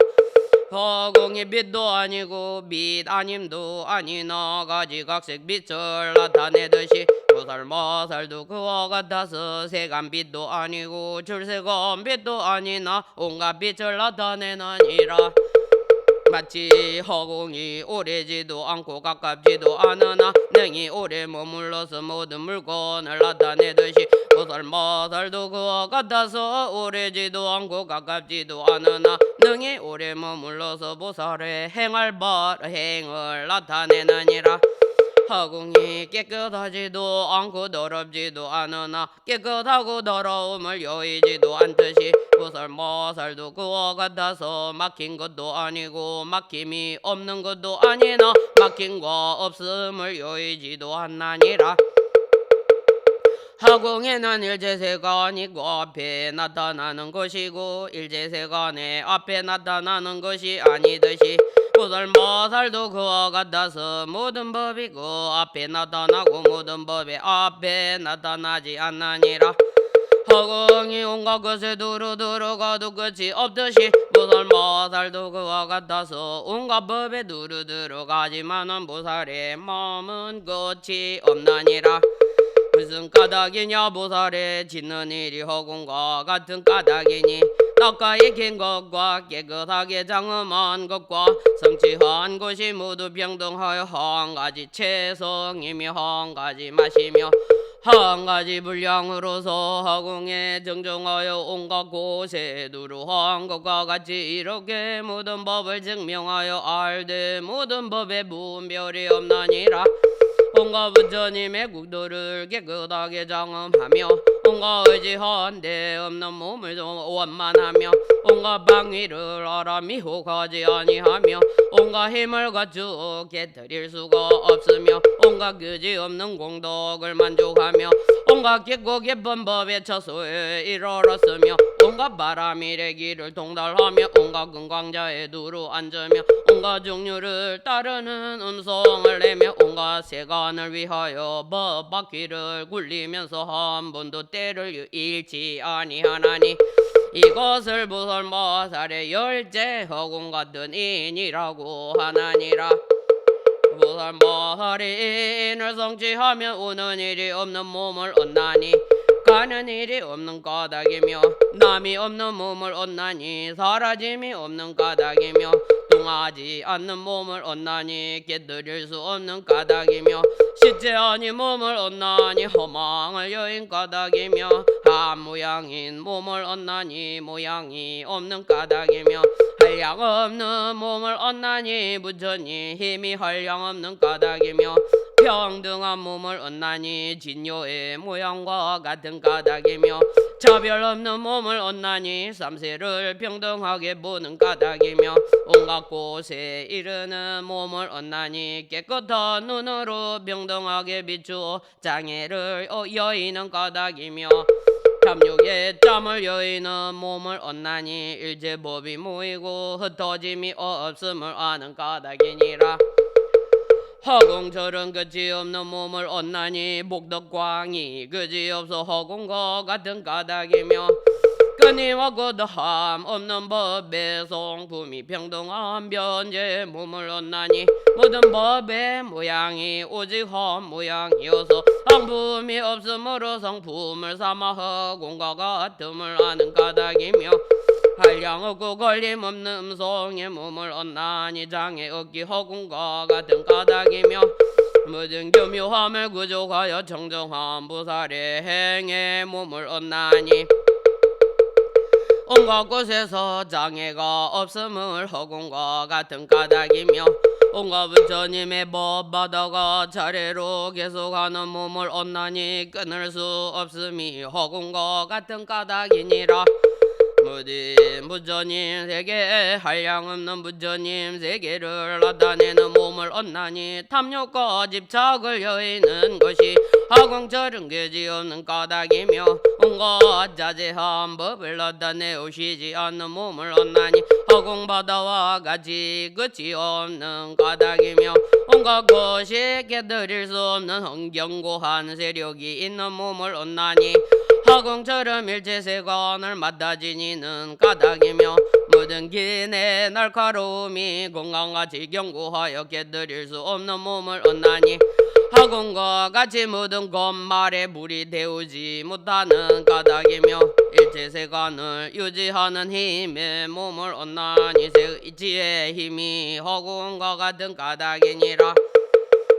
[SPEAKER 1] 허공이 빛도 아니고 빛 아님도 아니나 가지각색 빛을 나타내듯이 모살도 그와 같아서 세간 빛도 아니고 출세간 빛도 아니나 온갖 빛을 나타내느니라. 마치 허공이 오래지도 않고 가깝지도 않으나 능히 오래 머물러서 모든 물건을 나타내듯이 모살도 그와 같아서 오래지도 않고 가깝지도 않으나 능히 오래 머물러서 모살의 행할 행을 나타내느니라. 허공이 깨끗하지도 않고 더럽지도 않으나 깨끗하고 더러움을 여의지도 않듯이 모살도 그와 같아서 막힌 것도 아니고 막힘이 없는 것도 아니나 막힘과 없음을 여의지도 않나니라. 허공에는 일제세간이고 앞에 나타나는 것이고 일제세간에 앞에 나타나는 것이 아니듯이 모살도 그와 같아서 모든 법이고 앞에 나타나고 모든 법이 앞에 나타나지 않느니라. 허공이 온갖 것에 두루 들어가도 끝이 없듯이 모살도 그와 같아서 온갖 법에 두루 들어가지만은 모살의 마음은 끝이 없나니라. 무슨 까닭이냐 모살에 짓는 일이 허공과 같은 까닭이니 닦아 익힌 것과 깨끗하게 장엄한 것과 성취한 것이 모두 병등하여 한 가지 체성이며 한 가지 맛이며 한 가지 분량으로서 허공에 정정하여 온갖 곳에 두루한 것과 같이 이렇게 모든 법을 증명하여 알되 모든 법에 분별이 없나니라. 온갖 부처님의 국도를 깨끗하게 장엄하며 온갖 의지한 데 없는 몸을 원만하며 온갖 방위를 알아 미혹하지 아니하며 온갖 힘을 갖추어 깨뜨릴 수가 없으며 온갖 그지 없는 공덕을 만족하며 온갖 깊고 깊은 법의 처소에 이르렀으며 온갖 바람일의 길을 통달하며 온갖 금광자에 두루 앉으며 온갖 종류를 따르는 음성을 내며 온갖 세간을 위하여 법 바퀴를 굴리면서 한 번도 때를 잃지 아니하나니 이것을 모살의 열제 허공 같은 인이라고 하나니라. 모살이 인을 성취하며 오는 일이 없는 몸을 얻나니 가는 일이 없는 까닭이며 남이 없는 몸을 얻나니 사라짐이 없는 까닭이며 동하지 않는 몸을 얻나니 깨뜨릴 수 없는 까닭이며 실제 아닌 몸을 얻나니 허망을 여인 까닭이며 한 모양인 몸을 얻나니 모양이 없는 까닭이며 한량 없는 몸을 얻나니 부처님 힘이 한량 없는 까닭이며 평등한 몸을 얻나니 진요의 모양과 같은 까닭이며 차별 없는 몸을 얻나니 삼세를 평등하게 보는 까닭이며 온갖 곳에 이르는 몸을 얻나니 깨끗한 눈으로 평등하게 비추어 장애를 여의는 까닭이며 탐욕에 짬을 여의는 몸을 얻나니 일제법이 모이고 흩어짐이 없음을 아는 까닭이니라. 허공처럼 끝이 없는 몸을 얻나니 복덕광이 끝이 없어 허공과 같은 까닭이며 끊임없고 더함 없는 법의 성품이 평등한 변제 몸을 얻나니 모든 법의 모양이 오직 한 모양이어서 성품이 없으므로 성품을 삼아 허공과 같음을 아는 까닭이며 한량 없고 걸림 없는 음성의 몸을 얻나니 장애 없기 허공과 같은 까닭이며 모든 교묘함을 구족하여 정정한 보살의 행의 몸을 얻나니 온갖 곳에서 장애가 없음을 허공과 같은 까닭이며 온갖 부처님의 법 받아가 차례로 계속하는 몸을 온난히 끊을 수 없음이 허공과 같은 까닭이니라. 무딘 부처님 세계에 한량없는 부처님 세계를 나타내는 몸을 온난히 탐욕과 집착을 여의는 것이 하공처럼 그지없는 까닭이며 온갖 자제한 법을 나타내오시지 않는 몸을 온난히 허공바다와 같이 끝이 없는 까닭이며 온갖 것이 깨뜨릴 수 없는 흥경고한 세력이 있는 몸을 온난히 화공처럼 일체세관을 맡아 지니는 까닭이며 모든 기내 날카로움이 공간같이 견고하여 깨뜨릴 수 없는 몸을 얻나니 화공과 같이 모든 것말에 물이 데우지 못하는 까닭이며 일체세관을 유지하는 힘의 몸을 얻나니 지혜의 힘이 화공과 같은 까닭이니라.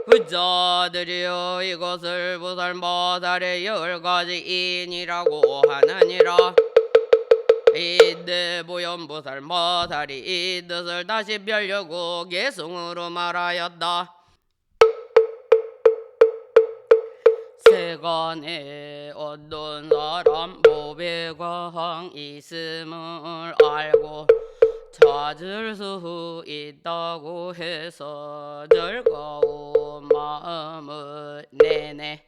[SPEAKER 1] 부자들이여 이것을 보살보살의 10가지인이라고 하느니라. 이때 보현보살보살이 이 뜻을 다시 별려고 개성으로 말하였다. 세간에 어떤 사람 보배광 있음을 알고 찾을 수 있다고 해서 즐거운 마음을 내네.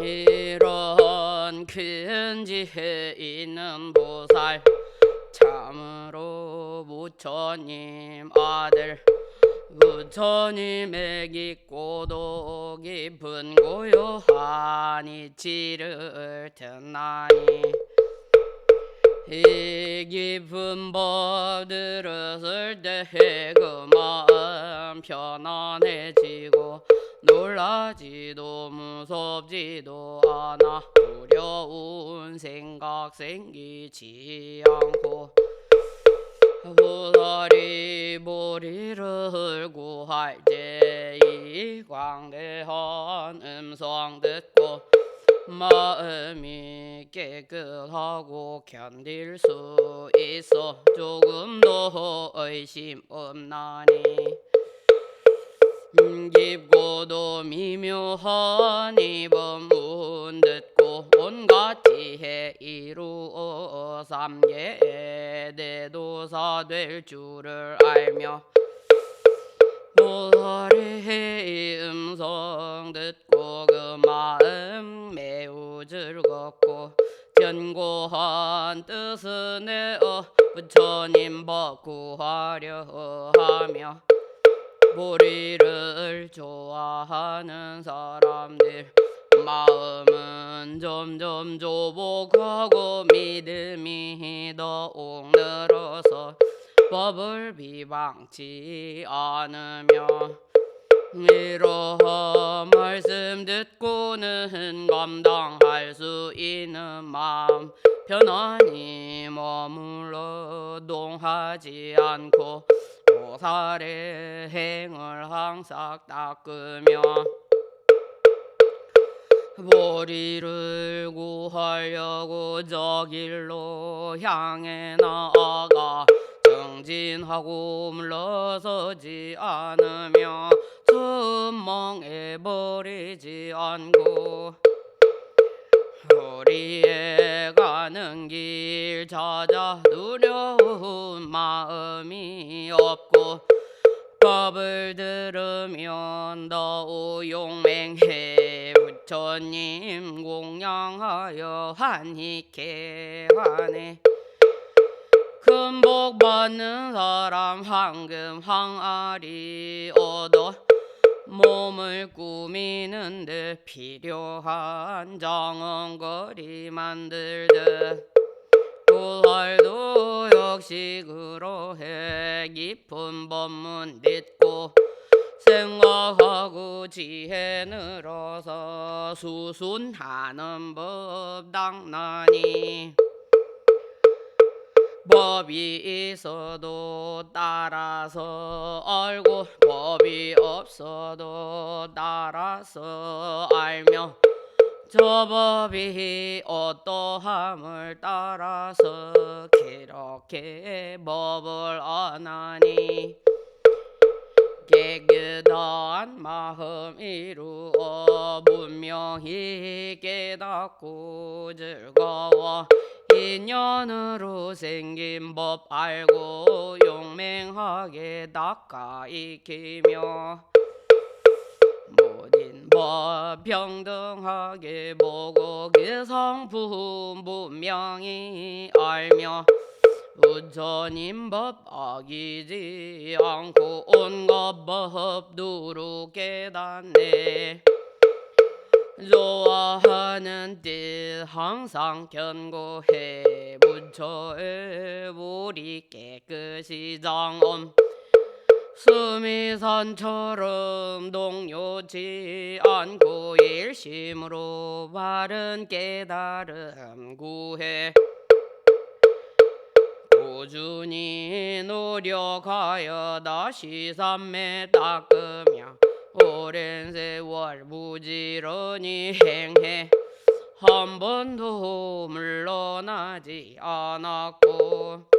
[SPEAKER 1] 이런 큰 지혜 있는 보살 참으로 부처님 아들 부처님의 깊고도 깊은 고요한 이치를 듣나니 이 깊은 법 들었을 때 그 마음 편안해지고 놀라지도 무섭지도 않아 두려운 생각 생기지 않고 보살이 보리를 구할 때 이 광대한 음성 듣고 마음이 깨끗하고 견딜 수 있어 조금도 의심 없나니 깊고도 미묘한 이 법문 듣고 온갖 지혜 이루어 삼계의 대도사 될 줄을 알며 보살의 음성 듣고 그 마음 매우 즐겁고 견고한 뜻을 내어 부처님 법 구하려 하며 보리를 좋아하는 사람들 마음은 점점 조복하고 믿음이 더욱 늘어서 법을 비방치 않으며 이러한 말씀 듣고는 감당할 수 있는 마음 편안히 머물러 동하지 않고 보살의 행을 항상 닦으며 보리를 구하려고 저 길로 향해 나아가 정진하고 물러서지 않으며 선망해 버리지 않고 우리의 가는 길 찾아 두려운 마음이 없고 법을 들으면 더욱 용맹해 부처님 공양하여 한익해 하네. 큰 복 받는 사람 황금 항아리 얻어 몸을 꾸미는데 필요한 정원거리 만들듯 보살도 역시 그러해 깊은 법문 믿고 생각하고 지혜 늘어서 수순하는 법 당나니 법이 있어도 따라서 알고 법이 없어도 따라서 알며 저 법이 어떠함을 따라서 그렇게 법을 안하니 깨끗한 마음 이루어 분명히 깨닫고 즐거워 인연으로 생긴 법 알고 용맹하게 닦아 익히며 모든 법 평등하게 보고 그 성품 분명히 알며 부처님 법 아기지 않고 온갖 법 두루 깨닫네. 좋아하는 뜻 항상 견고해 부처의 우리 깨끗이 장엄 수미산처럼 동요치 않고 일심으로 바른 깨달음 구해 꾸준히 노력하여 다시 삼매 닦으며 오랜 세월 부지런히 행해 한 번도 물러나지 않았고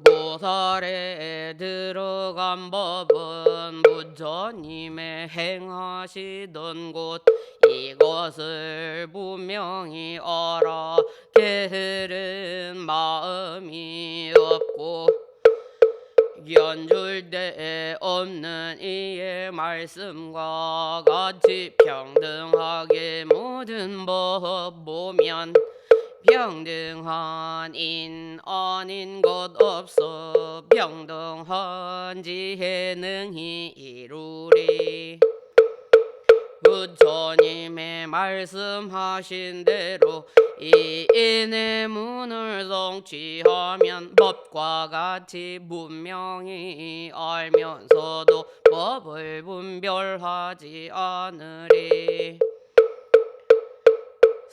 [SPEAKER 1] 보살에 들어간 법은 부처님의 행하시던 곳 이것을 분명히 알아 게으른 마음이 없고 견줄 데 없는 이의 말씀과 같이 평등하게 모든 법 보면 평등한 인 아닌 것 없어 평등한 지혜 능히 이루리. 부처님의 말씀하신 대로 이 인의 문을 성취하면 법과 같이 분명히 알면서도 법을 분별하지 않으리.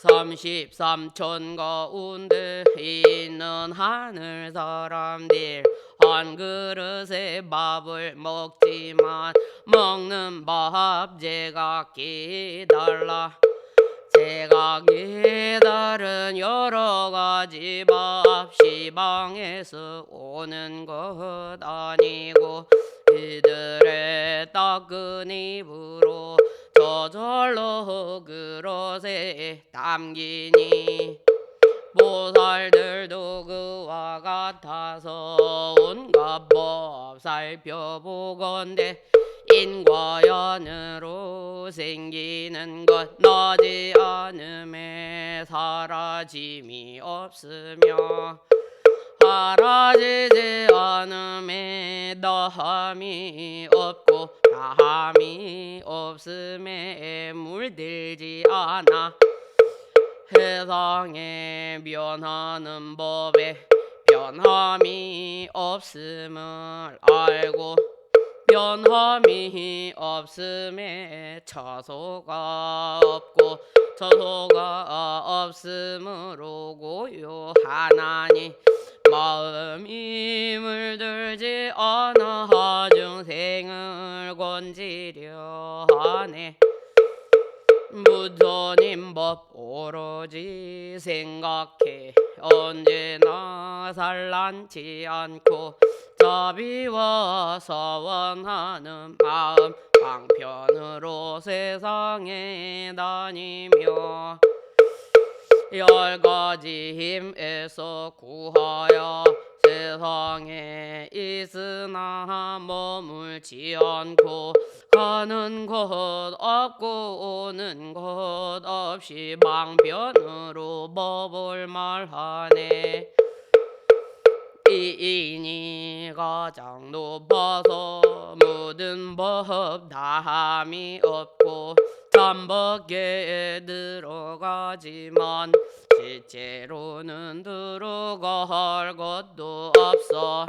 [SPEAKER 1] 33천 가운데 있는 하늘 사람들 한 그릇에 밥을 먹지만 먹는 밥 제각기 달라. 제각기 다른 여러 가지 밥 시방에서 오는 것 아니고 그들의 따끈 입으로 저절로 그릇에 담기니 보살들도 그와 같아서 온갖 법 살펴보건대 인과 연으로 생기는 것 나지 않음에 사라짐이 없으며 사라지지 않음에 다함이 없고 다함이 없음에 물들지 않아 세상에 변하는 법에 변함이 없음을 알고 변함이 없음에 처소가 없고 처소가 없음으로 고요하나니 마음이 물들지 않아 중생을 건지려 하네. 부처님 법 오로지 생각해 언제나 산란치 않고 자비와 사원하는 마음 방편으로 세상에 다니며 10가지 힘에서 구하여 세상에 있으나 머물지 않고 가는 것 없고 오는 것 없이 방편으로 법을 말하네. 이인이 가장 높아서 모든 법 다함이 없고 잠밖에 들어가지만 실제로는 들어갈 것도 없어.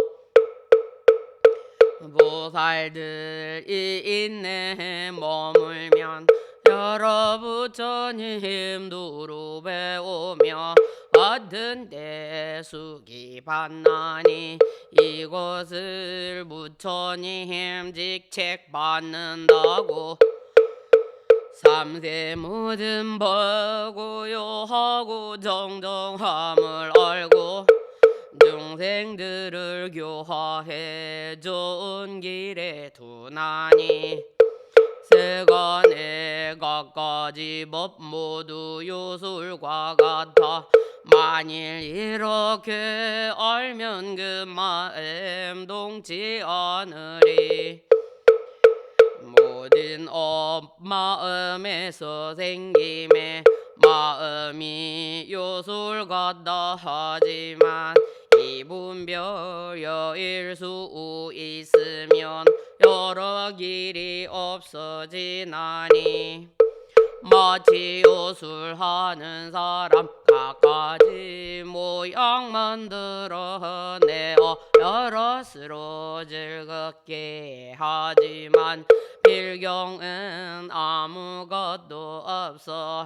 [SPEAKER 1] 보살들이 있네 머물면 여러 부처님 두루 배우며 같은 데 수기 받나니 이것을 부처님 직책 받는다고 삼세 모든 벌고요하고 정정함을 알고 중생들을 교화해 좋은 길에 두나니 세간의 각가지 법 모두 요술과 같아 만일 이렇게 알면 그 마음 동치 않으리 모든 업 마음에서 생김에 마음이 요술 같다 하지만 이분별여일 수 있으면 여러 길이 없어지나니 마치 요술하는 사람 각가지 모양 만들어내어 여럿으로 즐겁게 하지만 필경은 아무것도 없어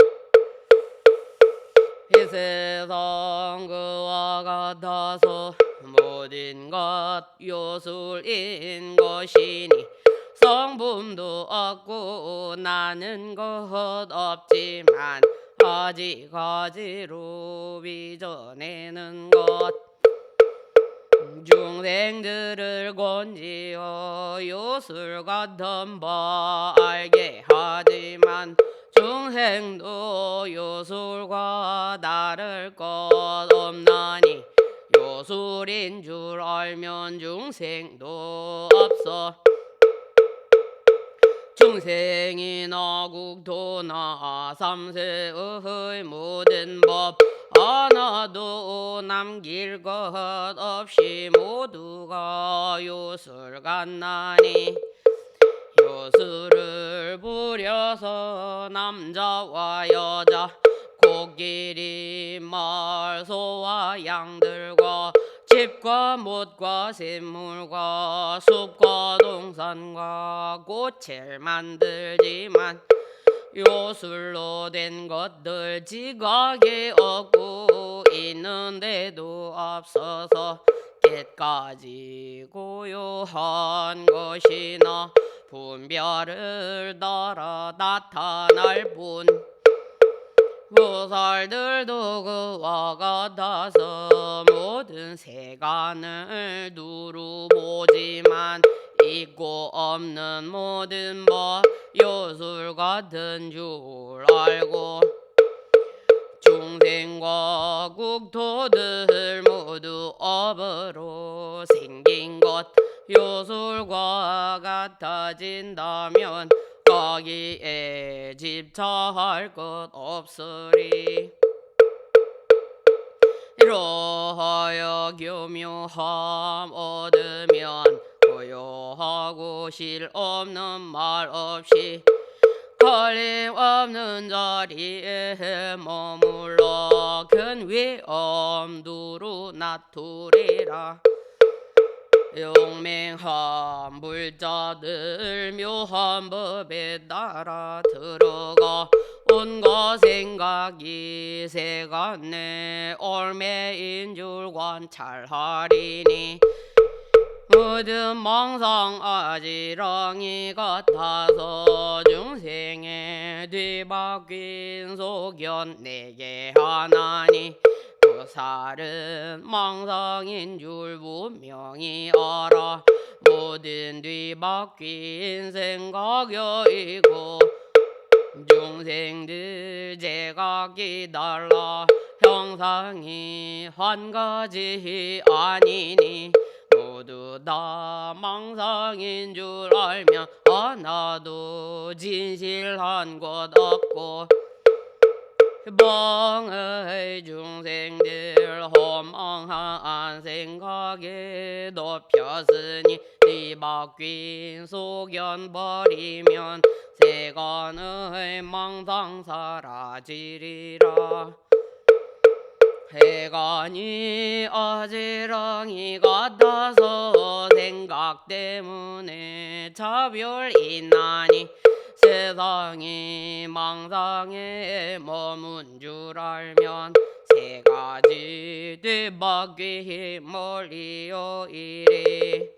[SPEAKER 1] 이 세상 그와 같아서 모든 것 요술인 것이니 성품도 없고 나는 것 없지만 가지가지로 빚어내는 것 중생들을 권지어 요술 같은 바 알게 하지만 중생도 요술과 다를 것 없나니 요술인 줄 알면 중생도 없어 중생이나 국토나 삼세의 모든 법 하나도 남길 것 없이 모두가 요술 같나니 요술을 부려서 남자와 여자 코끼리 말소와 양들과 집과 못과 샘물과 숲과 동산과 꽃을 만들지만 요술로 된 것들 지각이 없고 있는데도 앞서서 끝까지 고요한 것이나 분별을 따라 나타날 뿐 보살들도 그와 같아서 모든 세간을 두루 보지만 있고 없는 모든 법 요술 같은 줄 알고 중생과 국토들 모두 업으로 생긴 것 요술과 같아진다면 거기에 집착할 것 없으리 이러하여 교묘함 얻으면 고요하고 실 없는 말 없이 걸림 없는 자리에 머물러 큰 위엄 두루 나투리라 용맹한 불자들 묘한 법에 따라 들어가 온갖 생각이 세간에 올매인 줄 관찰하리니 모든 망상 아지랑이 같아서 중생의 뒤바뀐 소견 내게 하나니 보살은 망상인 줄 분명히 알아 모든 뒤바뀐 생각여이고 중생들 제각기 달라 형상이 한 가지 아니니 모두 다 망상인 줄 알면 하나도 진실한 것 없고 방의 중생들 허망한 생각에 높였으니 뒤바뀐 소견 버리면 세간의 망상 사라지리라 해간이 어지렁이 같아서 생각 때문에 차별이 나니 세상이 망상에 머문 줄 알면 세 가지 뒤바퀴 멀리요 이리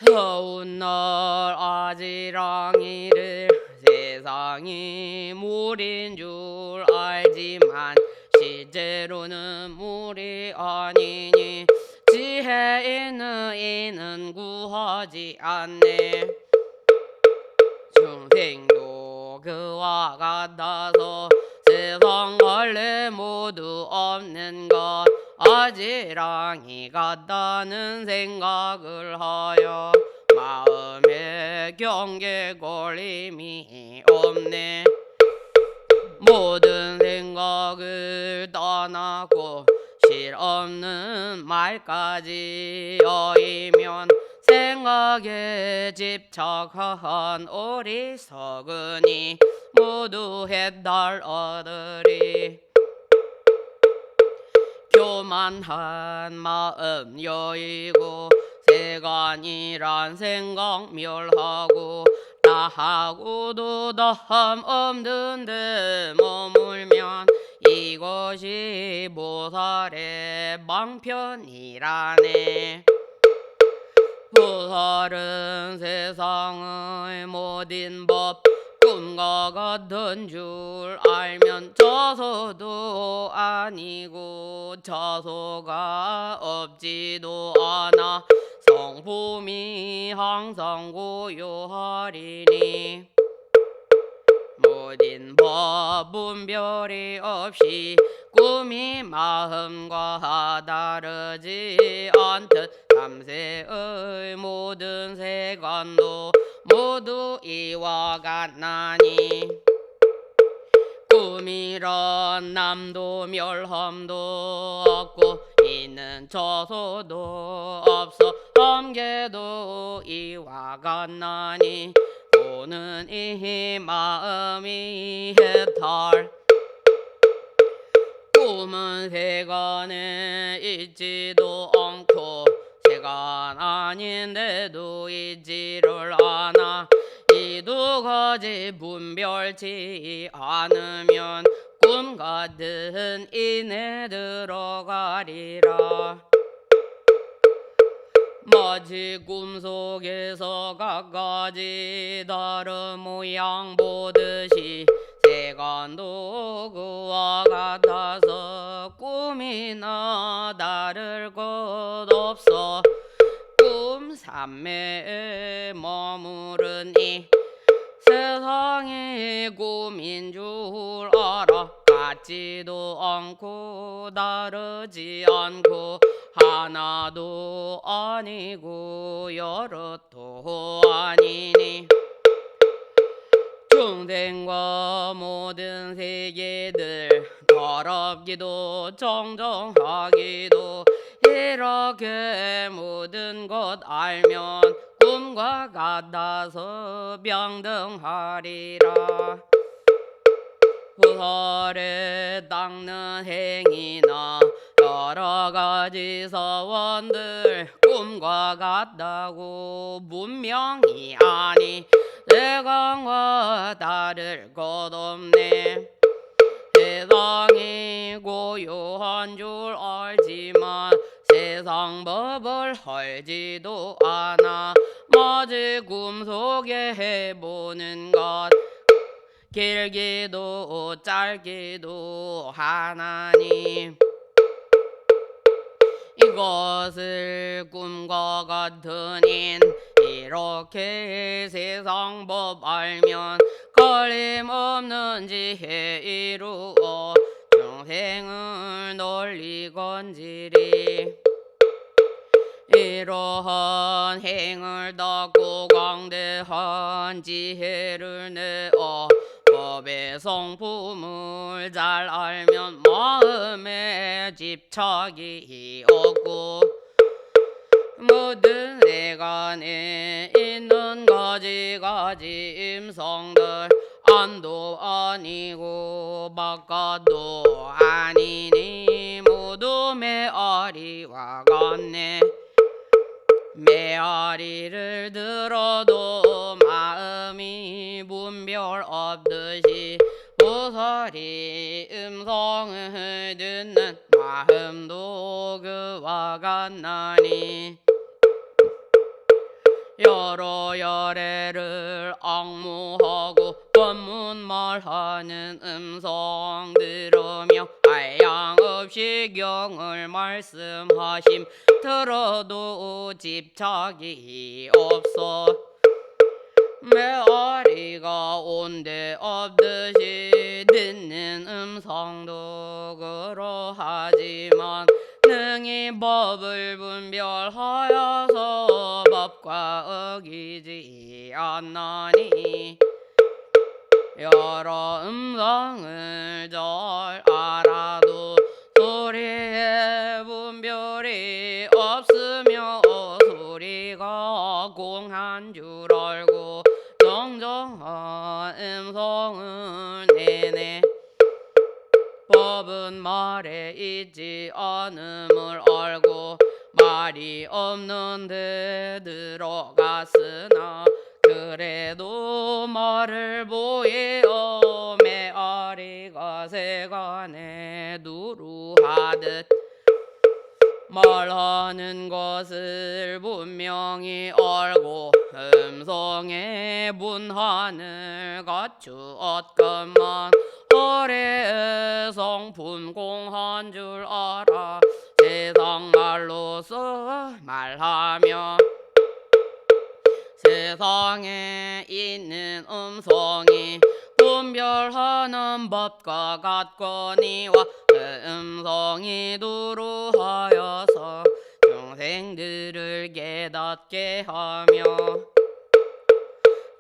[SPEAKER 1] 더운 날 아지랑이를 세상이 물인 줄 알지만 실제로는 물이 아니니 지혜 있는 이는 구하지 않네. 중생도 그와 같아서 세상 원래 모두 없는 것 아지랑이 같다는 생각을 하여 마음에 경계걸림이 없네. 모든 생각을 떠나고 실없는 말까지 여이면 생각에 집착한 어리석으니 모두 해달어들이 교만한 마음 여이고 세간이란 생각 멸하고 나하고도 다함 없는데 머물면 이것이 보살의 방편이라네. 보살은 세상의 모든 법 꿈과 같은 줄 알면 저소도 아니고 저소가 없지도 않아 성품이 항상 고요하리니 모든 법 분별이 없이 꿈이 마음과 다르지 않듯 삼세의 모든 세간도 모두 이와 같나니 꿈이란 남도 멸함도 없고 있는 처소도 없어 함계도 이와 같나니 오는 이 마음이 해탈 꿈은 세간에 있지도 않고 세간 아닌데도 있지를 않아 이 두 가지 분별치 않으면 꿈 같은 인에 들어가리라. 마치 꿈속에서 각가지 다른 모양 보듯이 세간도 그와 같아서 꿈이나 다를 것 없어 꿈 삼매에 머무르니 세상이 꿈인 줄 알아 같지도 않고 다르지 않고 하나도 아니고 여럿도 아니니 중생과 모든 세계들 더럽기도 정정하기도 이렇게 모든 것 알면 꿈과 같아서 병등하리라. 보살에 닦는 행위나 여러 가지 서원들 꿈과 같다고 분명히 아니 세간과 다를 것 없네. 세상이 고요한 줄 알지만 세상 법을 알지도 않아 마치 꿈속에 해보는 것 길기도 짧기도 하나니 이것을 꿈과 같은 인 이렇게 세상 법 알면 걸림없는 지혜 이루어 중생을 널리 건지리. 이러한 행을 닦고 광대한 지혜를 내어 법의 성품을 잘 알면 마음에 집착이 없고 모든 세간에 있는 가지가지 임성들 안도 아니고 바깥도 아니니 모두 메아리와 같네. 메아리를 들어도 마음이 분별 없듯이 보살이 음성을 듣는 마음도 그와 같나니 여러 열애를 악무하고 법문말하는 음성 들으며 한량없이 경을 말씀하심 들어도 집착이 없어 메아리가 온데 없듯이 듣는 음성도 그러하지만 능히 법을 분별하여서 법과 어기지 않나니 여러 음성을 잘 알아도 소리의 분별이 없으며 소리가 공한 줄 알고 정정한 음성을 내네 법은 말에 있지 않음을 알고 말이 없는 데 들어갔으나 그래도 말을 보이어 메아리가 세간에 누루하듯 말하는 것을 분명히 알고 음성의 분한을 갖추었건만 허례의 성품 공한 줄 알아 세상 말로서 말하며 세상에 있는 음성이 분별하는 법과 같거니와 그 음성이 두루하여서 중생들을 깨닫게 하며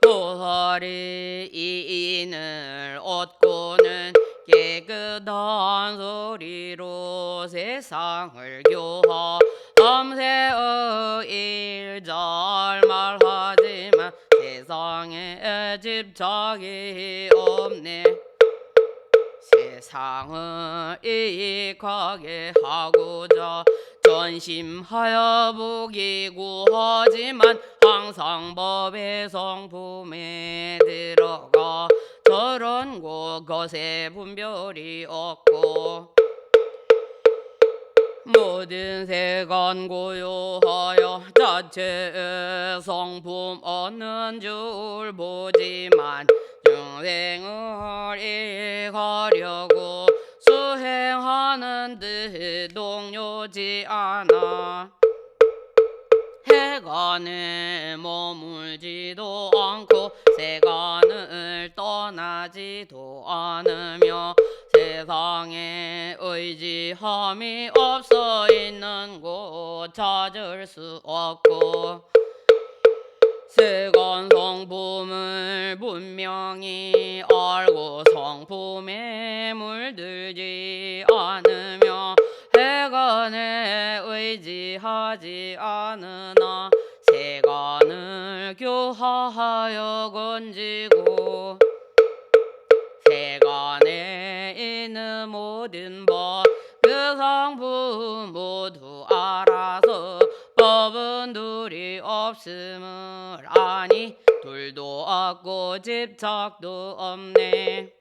[SPEAKER 1] 도사리 이인을 얻고는 깨끗한 소리로 세상을 교화 밤새의 일잘 말하지만 세상에 집착이 없네 세상을 이익하게 하고자 전심하여 보기고 하지만 항상 법의 성품에 들어가 저런 것에 분별이 없고 모든 세간 고요하여 자체의 성품 얻는 줄 보지만 중생을 이익하려고 수행하는 듯 동요지 않아 해간에 머물지도 않고 세간을 떠나지도 않으며 세상에 의지함이 없어 있는 곳 찾을 수 없고 세간 성품을 분명히 알고 성품에 물들지 않으며 해간에 의지하지 않으나 세간을 교화하여 건지고 세간에 있는 모든 법 그 성품 모두 알아서 법은 둘이 없음을 아니 둘도 없고 집착도 없네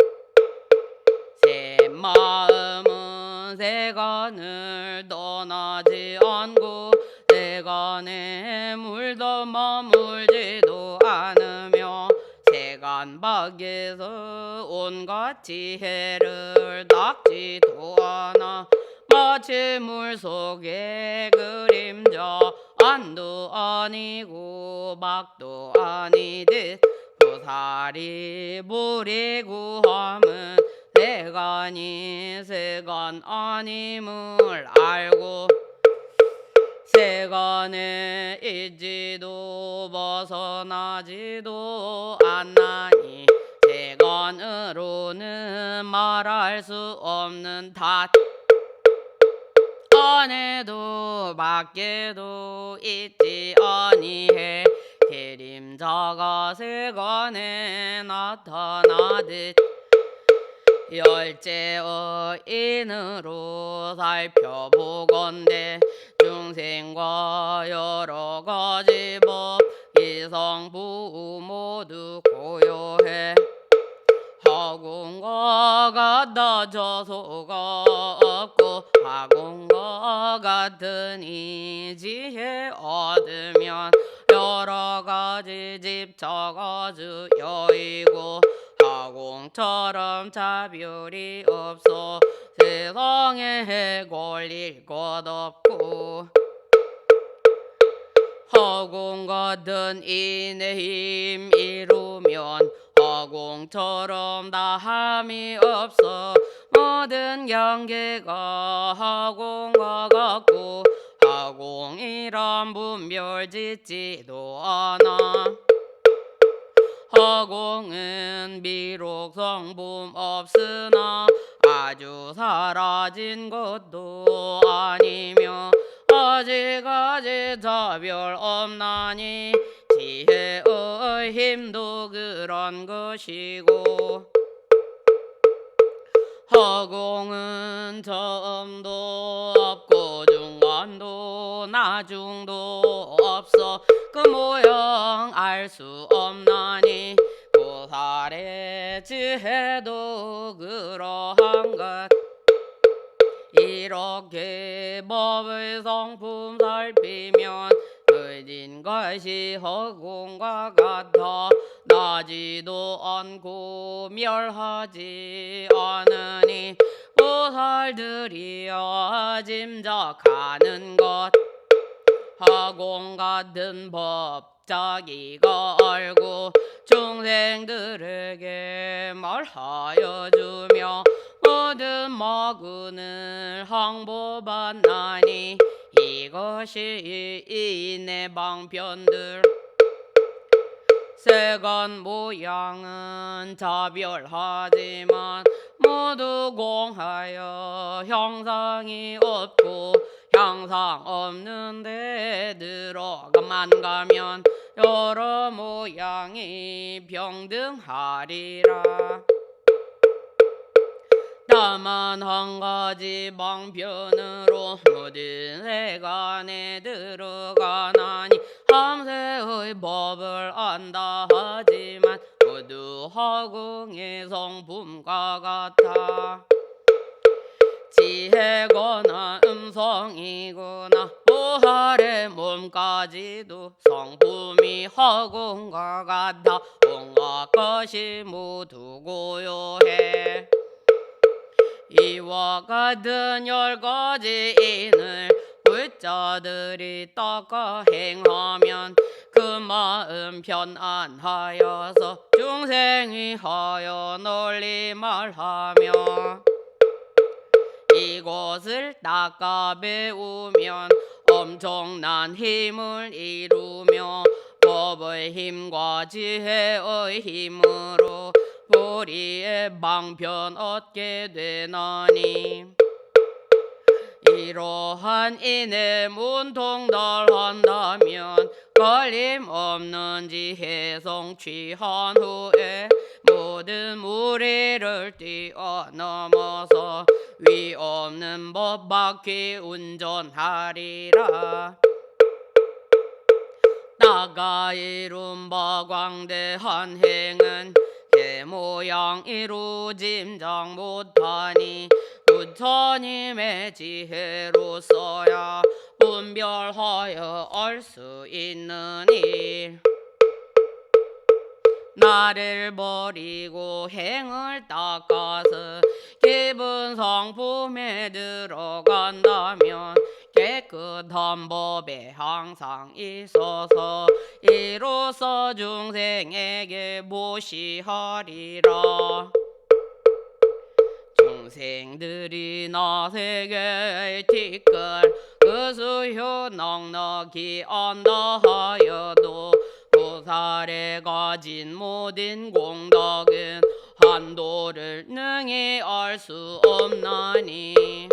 [SPEAKER 1] 새 마음은 세간을 떠나지 않고 세간에 물도 머물지도 않으며 세간 밖에서 온갖 지혜를 닦지도 않아 마치 물속의 그림자 안도 아니고 막도 아니듯 도사리 부리고 함은 세간이 세간 아님을 알고 세간에 있지도 벗어나지도 않나니 세간으로는 말할 수 없는 탓 안에도 밖에도 있지 아니해 그림자가 세간에 나타나듯 열째의 인으로 살펴보건대 중생과 여러 가지 법 이성부 모두 고요해 하공과 같다 저소가 없고 하공과 같은 이 지혜 얻으면 여러 여러 가지 집처가주 여이고 하공처럼 차별이 없어 세상에 걸릴 것 없고 허공 같은 인의 힘 이루면 허공처럼 다함이 없어 모든 경계가 허공과 같고 허공이란 분별 짓지도 않아 허공은 비록 성품 없으나 아주 사라진 것도 아니며 아직까지 차별 없나니 지혜의 힘도 그런 것이고 허공은 처음도 없고 중간도 나중도 없어 그 모양 알 수 없나니 보살의 지혜도 그러한 것 이렇게 법의 성품 살피면 그진 것이 허공과 같아 나지도 않고 멸하지 않으니 보살들이여 짐작하는 것 허공 같은 법 자기가 알고 중생들에게 말하여 주며 모든 마군을 항복받나니 이것이 인의 방편들 세간 모양은 차별하지만 모두 공하여 형상이 없고 형상 없는 데 들어가만 가면 여러 모양이 평등하리라. 다만 한 가지 방편으로 모든 세간에 들어가나니 함세의 법을 안다 하지만 모두 허공의 성품과 같아 지혜거나 음성이거나 보살의 몸까지도 성품이 허공과 같아 온갖 것이 모두 고요해 이와 같은 10가지 인을 불자들이 닦아 행하면 그 마음 편안하여서 중생이 하여 널리 말하며 이것을 닦아 배우면 엄청난 힘을 이루며 법의 힘과 지혜의 힘으로 불의의 방편 얻게 되나니 이러한 인의 문통달한다면 걸림없는 지혜 성취한 후에 모든 무리를 뛰어넘어서 위없는 법 바퀴 운전하리라. 나가 이룬 바 광대한 행은 모양 이루 짐작 못하니 부처님의 지혜로서야 분별하여 알 수 있느니 나를 버리고 행을 닦아서 기분 성품에 들어간다면 깨끗한 법에 항상 있어서 이로써 중생에게 모시하리라. 중생들이 나세계의 티끌 그 수효 넉넉히 안다 하여도 보살에 가진 모든 공덕은 한도를 능히 알 수 없나니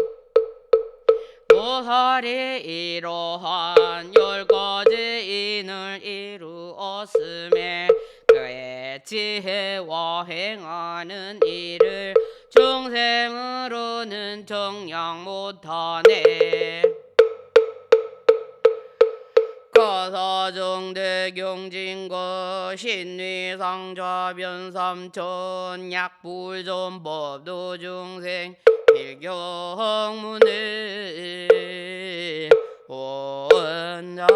[SPEAKER 1] 보살이 이러한 10가지 인을 이루었음에 그의 지혜와 행하는 일을 중생으로는 정량 못하네. 가사정대경진거 신위상좌 변삼천 약불존법도 중생 필경문에 원자